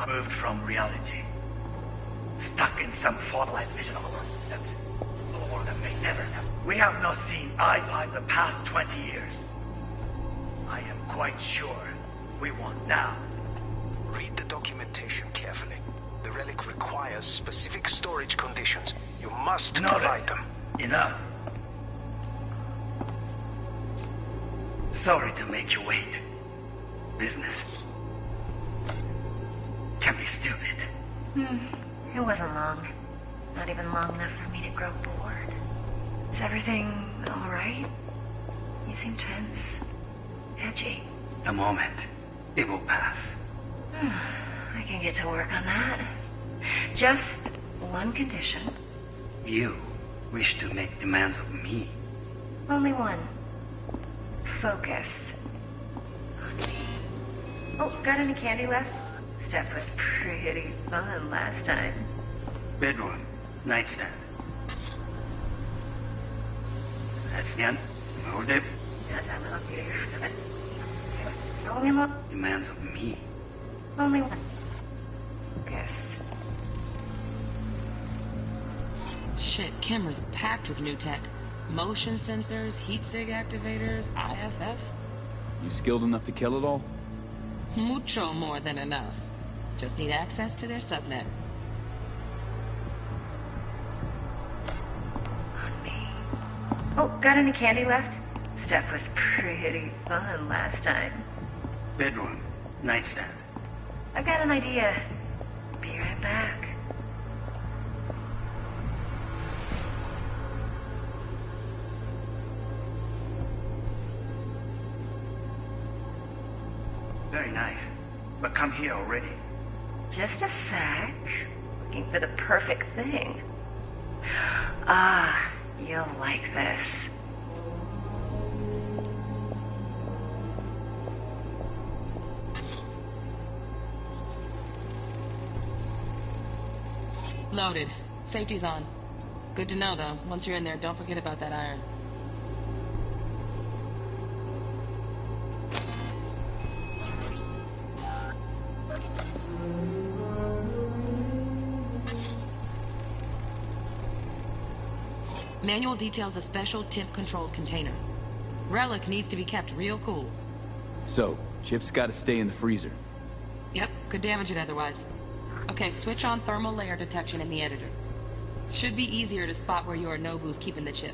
Speaker 18: moved from reality. Stuck in some fossilized vision of a world that's a world that may never have. We have not seen eye to eye the past 20 years. I am quite sure we want now.
Speaker 19: Read the documentation carefully. The relic requires specific storage conditions. You must provide them.
Speaker 18: Enough. Sorry to make you wait. Business can be stupid.
Speaker 20: It wasn't long. Not even long enough for me to grow bored. Is everything all right? You seem tense. Edgy.
Speaker 18: A moment. It will pass.
Speaker 20: I can get to work on that. Just one condition.
Speaker 18: You wish to make demands of me.
Speaker 20: Only one. Focus. Oh, got any candy left? Stuff was pretty fun last time.
Speaker 18: Bedroom. Nightstand. Nightstand. Moved it.
Speaker 20: Only one.
Speaker 18: Demands of me.
Speaker 20: Only one. Focus.
Speaker 6: Shit, camera's packed with new tech. Motion sensors, heat sig activators, IFF.
Speaker 4: You skilled enough to kill it all?
Speaker 6: Mucho more than enough. Just need access to their subnet.
Speaker 20: Oh, got any candy left? Stuff was pretty fun last time.
Speaker 18: Bedroom. Nightstand.
Speaker 20: I've got an idea. Be right back.
Speaker 18: Very nice. But come here already.
Speaker 20: Just a sec. Looking for the perfect thing. Ah, you'll like this.
Speaker 6: Loaded. Safety's on. Good to know, though. Once you're in there, don't forget about that iron. Manual details a special temp-controlled container. Relic needs to be kept real cool.
Speaker 4: So, Chip's gotta stay in the freezer.
Speaker 6: Yep, could damage it otherwise. Okay, switch on thermal layer detection in the editor. Should be easier to spot where Yorinobu's keeping the chip.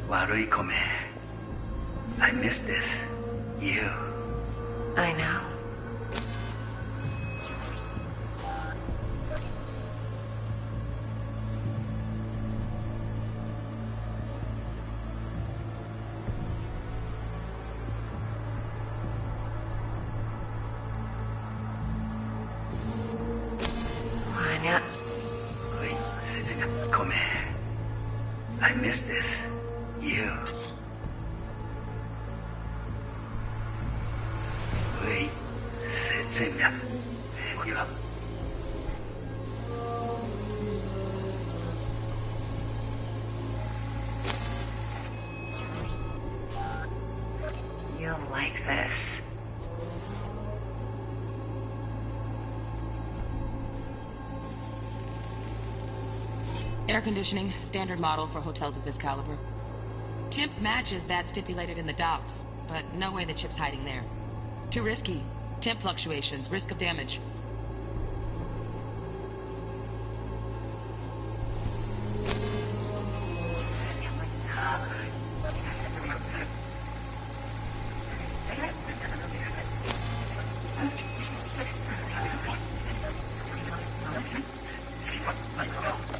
Speaker 18: Warui-kome. I miss this. You.
Speaker 20: I know.
Speaker 18: Wanya. Wait, Kome. I miss this. You. Wait, Setsuya. You.
Speaker 20: You'll like this.
Speaker 6: Air conditioning, standard model for hotels of this caliber. Temp matches that stipulated in the docs, but no way the chip's hiding there. Too risky. Temp fluctuations, risk of damage.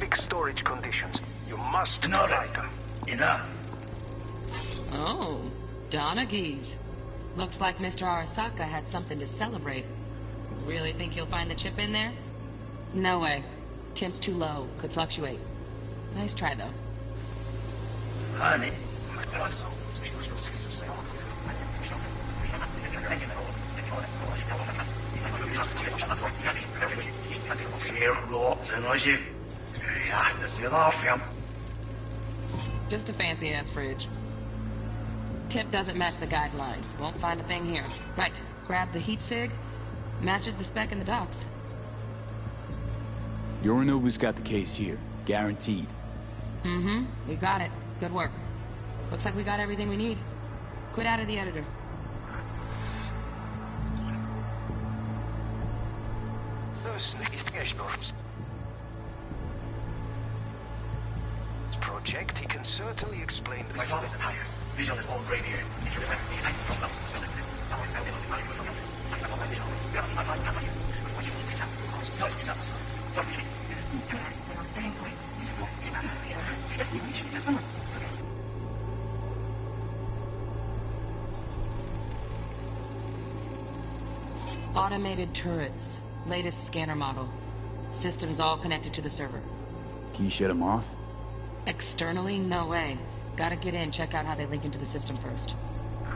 Speaker 19: Big storage conditions. You must
Speaker 18: No,
Speaker 19: provide them.
Speaker 18: Enough.
Speaker 6: Oh, Donaghys. Looks like Mr. Arasaka had something to celebrate. Really think you'll find the chip in there? No way. Temp's too low. Could fluctuate. Nice try, though.
Speaker 18: Honey.
Speaker 6: Just a fancy-ass fridge. Tip doesn't match the guidelines. Won't find a thing here. Right, grab the heat sig. Matches the spec in the docs.
Speaker 4: Yorinobu's got the case here. Guaranteed.
Speaker 6: Mm-hmm. We got it. Good work. Looks like we got everything we need. Quit out of the editor.
Speaker 19: Project, he can certainly explain this.
Speaker 18: My job isn't higher. Vision is all radiating.
Speaker 6: Automated turrets. Latest scanner model. Systems all connected to the server.
Speaker 4: Can you shut him off?
Speaker 6: Externally, no way. Gotta get in, check out how they link into the system first.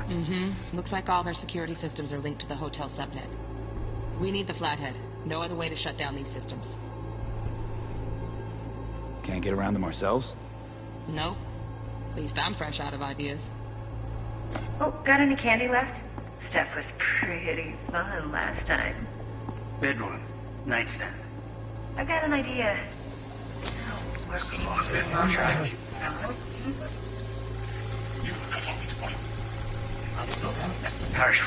Speaker 6: Mm-hmm. Looks like all their security systems are linked to the hotel subnet. We need the Flathead. No other way to shut down these systems.
Speaker 4: Can't get around them ourselves?
Speaker 6: Nope. At least I'm fresh out of ideas.
Speaker 20: Oh, got any candy left? Stuff was pretty fun last time.
Speaker 18: Bedroom. Nightstand.
Speaker 20: I've got an idea.
Speaker 18: Harsh.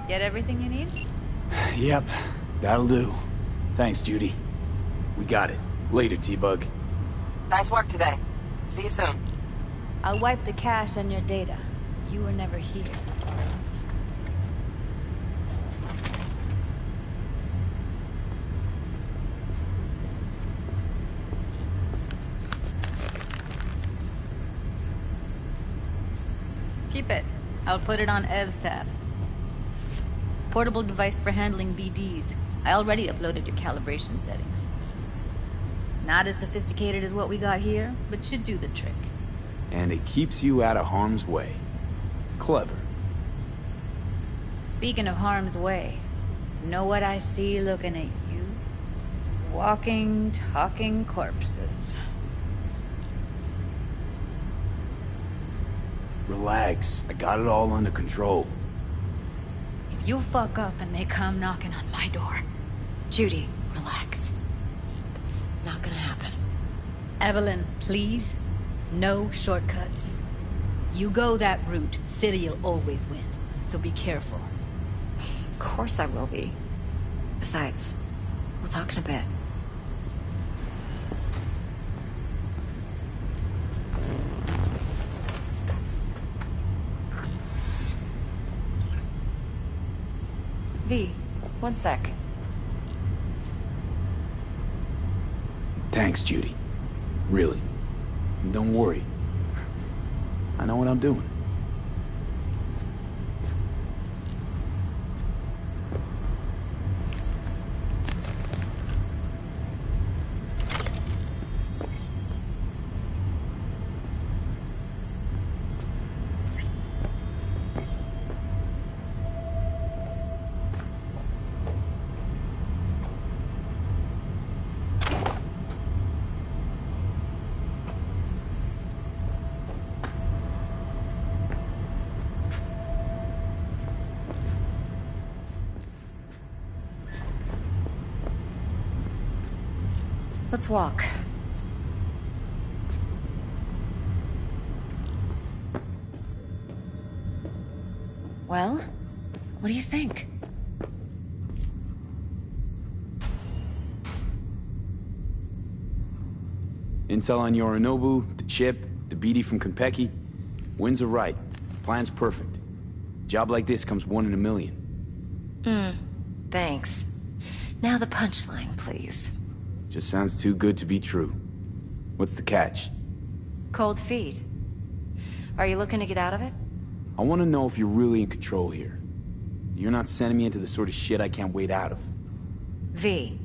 Speaker 13: Get everything you need?
Speaker 4: Yep, that'll do. Thanks, Judy. We got it. Later, T-Bug.
Speaker 6: Nice work today. See you soon.
Speaker 13: I'll wipe the cache on your data. You were never here. Keep it. I'll put it on Ev's tab. Portable device for handling BDs. I already uploaded your calibration settings. Not as sophisticated as what we got here, but should do the trick.
Speaker 4: And it keeps you out of harm's way. Clever.
Speaker 13: Speaking of harm's way, know what I see looking at you? Walking, talking corpses.
Speaker 4: Relax. I got it all under control.
Speaker 13: If you fuck up and they come knocking on my door...
Speaker 2: Judy, relax. That's not gonna happen.
Speaker 13: Evelyn, please. No shortcuts. You go that route, City'll always win. So be careful.
Speaker 2: Of course I will be. Besides, we'll talk in a bit. V, one sec.
Speaker 4: Thanks, Judy. Really. Don't worry. I know what I'm doing.
Speaker 2: Let's walk. Well, what do you think?
Speaker 4: Intel on Yorinobu, the chip, the BD from Konpeki. Winds are right. Plan's perfect. Job like this comes 1 in a million.
Speaker 2: Thanks. Now the punchline, please.
Speaker 4: Just sounds too good to be true. What's the catch?
Speaker 2: Cold feet. Are you looking to get out of it?
Speaker 4: I want to know if you're really in control here. You're not sending me into the sort of shit I can't wait out of.
Speaker 2: V,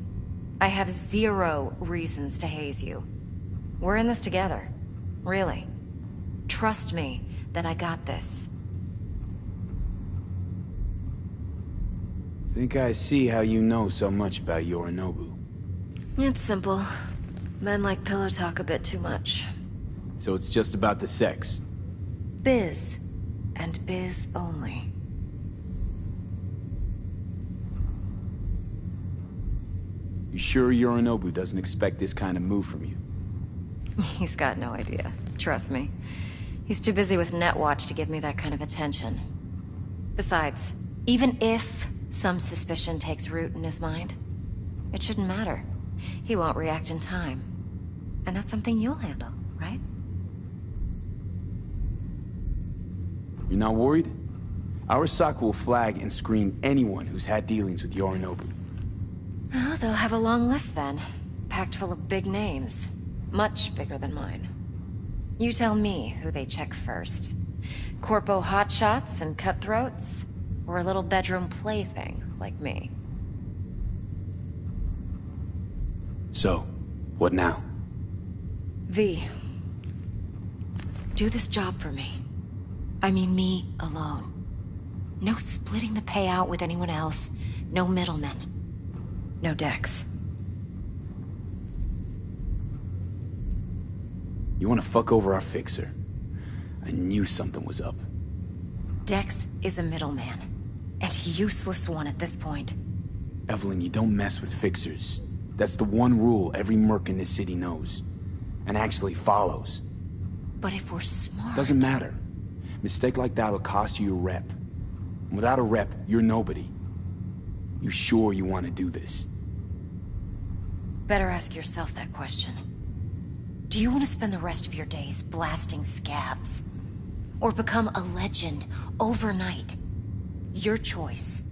Speaker 2: I have 0 reasons to haze you. We're in this together. Really. Trust me that I got this.
Speaker 4: Think I see how you know so much about Yorinobu.
Speaker 2: It's simple. Men like pillow talk a bit too much.
Speaker 4: So it's just about the sex?
Speaker 2: Biz. And biz only.
Speaker 4: You sure Yorinobu doesn't expect this kind of move from you?
Speaker 2: He's got no idea. Trust me. He's too busy with Netwatch to give me that kind of attention. Besides, even if some suspicion takes root in his mind, it shouldn't matter. He won't react in time. And that's something you'll handle, right?
Speaker 4: You're not worried? Arasaka will flag and screen anyone who's had dealings with Yorinobu.
Speaker 2: Oh, they'll have a long list then. Packed full of big names. Much bigger than mine. You tell me who they check first. Corpo hotshots and cutthroats? Or a little bedroom plaything like me?
Speaker 4: So, what now?
Speaker 2: V. Do this job for me. I mean me alone. No splitting the payout with anyone else. No middlemen. No Dex.
Speaker 4: You want to fuck over our fixer? I knew something was up.
Speaker 2: Dex is a middleman. And a useless one at this point.
Speaker 4: Evelyn, you don't mess with fixers. That's the one rule every merc in this city knows. And actually follows.
Speaker 2: But if we're smart...
Speaker 4: Doesn't matter. Mistake like that'll cost you your rep. And without a rep, you're nobody. You sure you want to do this?
Speaker 2: Better ask yourself that question. Do you want to spend the rest of your days blasting scabs? Or become a legend overnight? Your choice.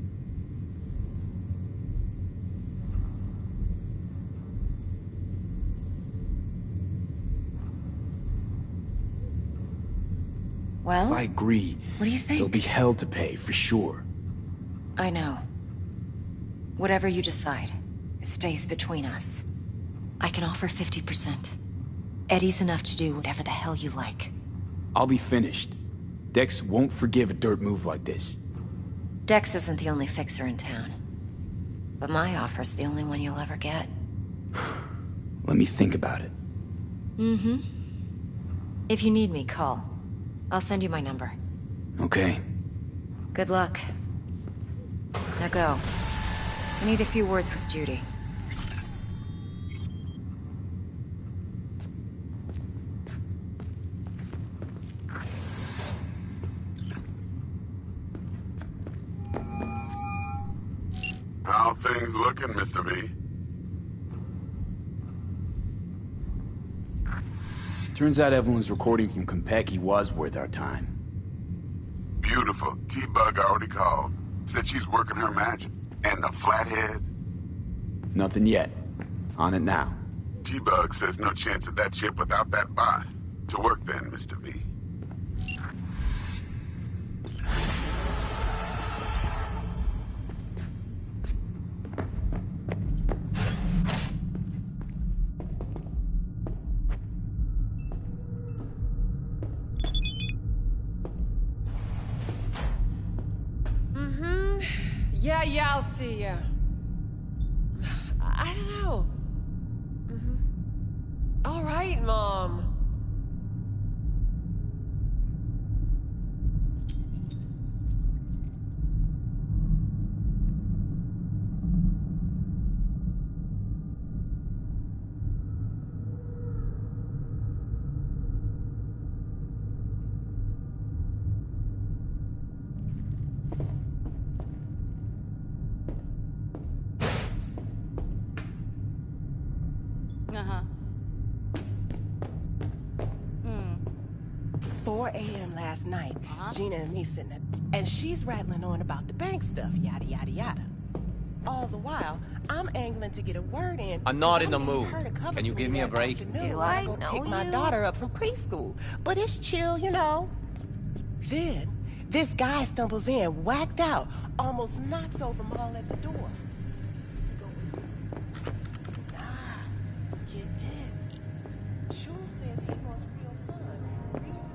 Speaker 2: Well?
Speaker 4: If I agree,
Speaker 2: what do you think?
Speaker 4: there'll be hell to pay, for sure.
Speaker 2: I know. Whatever you decide, it stays between us. I can offer 50%. Eddie's enough to do whatever the hell you like.
Speaker 4: I'll be finished. Dex won't forgive a dirt move like this.
Speaker 2: Dex isn't the only fixer in town. But my offer's the only one you'll ever get.
Speaker 4: Let me think about it.
Speaker 2: Mm-hmm. If you need me, call. I'll send you my number.
Speaker 4: Okay.
Speaker 2: Good luck. Now go. I need a few words with Judy.
Speaker 8: How things looking, Mr. V?
Speaker 4: Turns out Evelyn's recording from Konpeki was worth our time.
Speaker 8: Beautiful. T-Bug already called. Said she's working her magic. And the flathead?
Speaker 4: Nothing yet. On it now.
Speaker 8: T-Bug says no chance of that chip without that bot. To work then, Mr. V.
Speaker 9: Yeah, I'll see ya. I don't know. All right, Mom.
Speaker 5: Uh-huh. 4 a.m. last night, Gina and me sitting there, and she's rattling on about the bank stuff, yada, yada, yada. All the while, I'm angling to get a word in.
Speaker 21: I'm not in the mood. Can you give me a break?
Speaker 5: Do I know pick my daughter up from preschool, but it's chill, you know. Then, this guy stumbles in, whacked out, almost knocks over Maul at the door. Get this. Shul says he wants real fun, real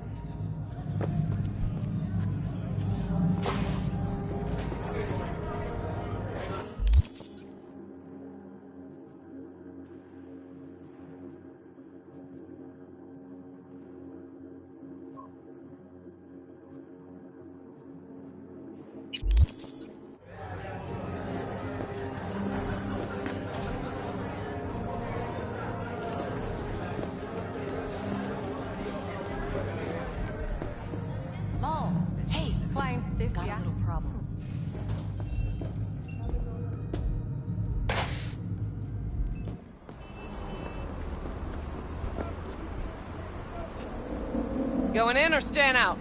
Speaker 6: problem. Going in or staying out?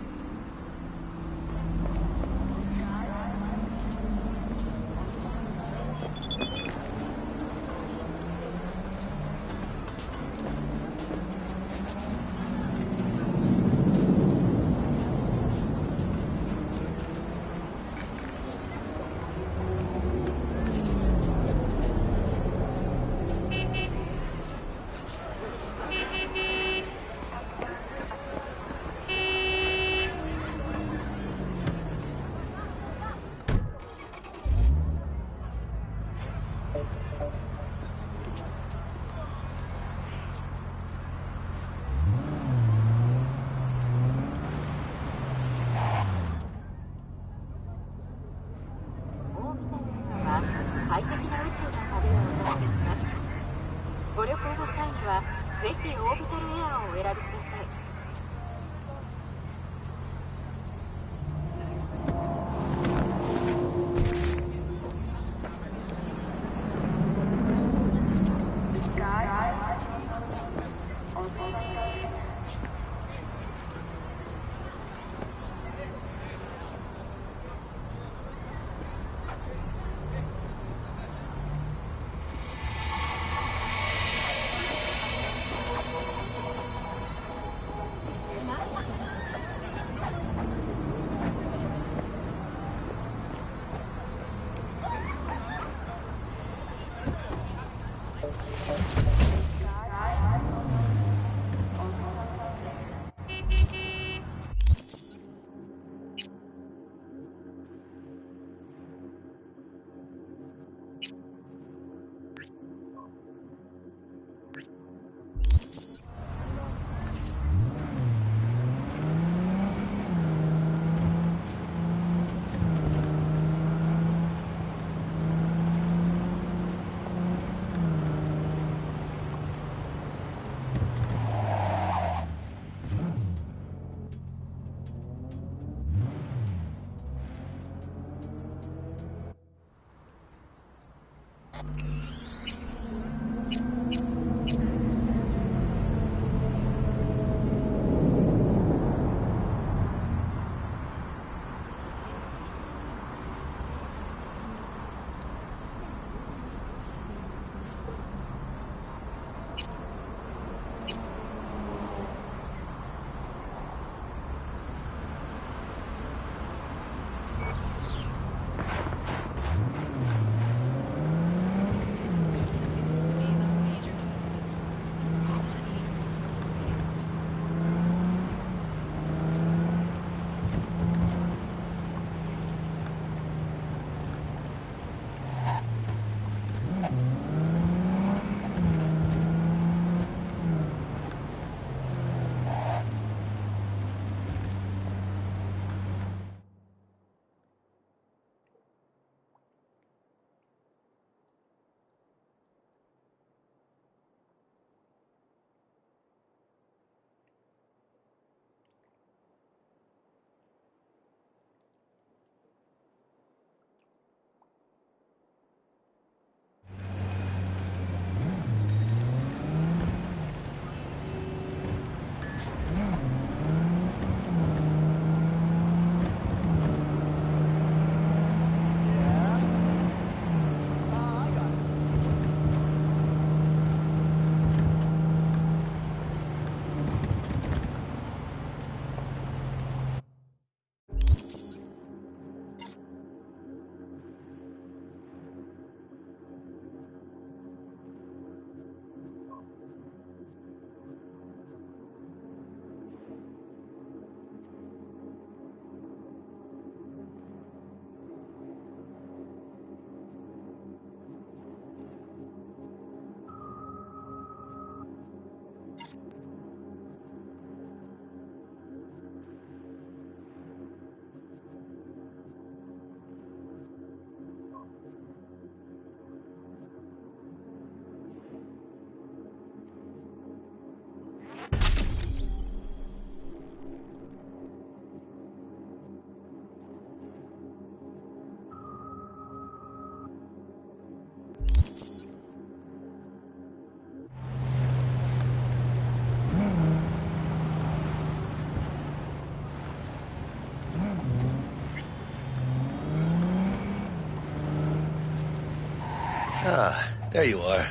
Speaker 3: Ah, there you are.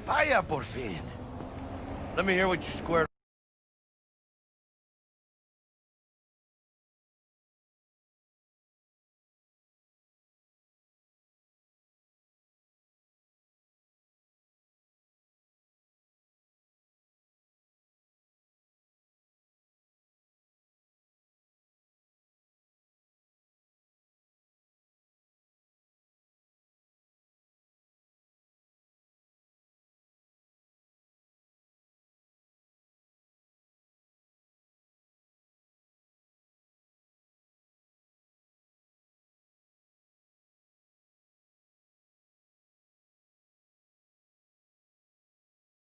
Speaker 3: Vaya por fin. Let me hear what you squared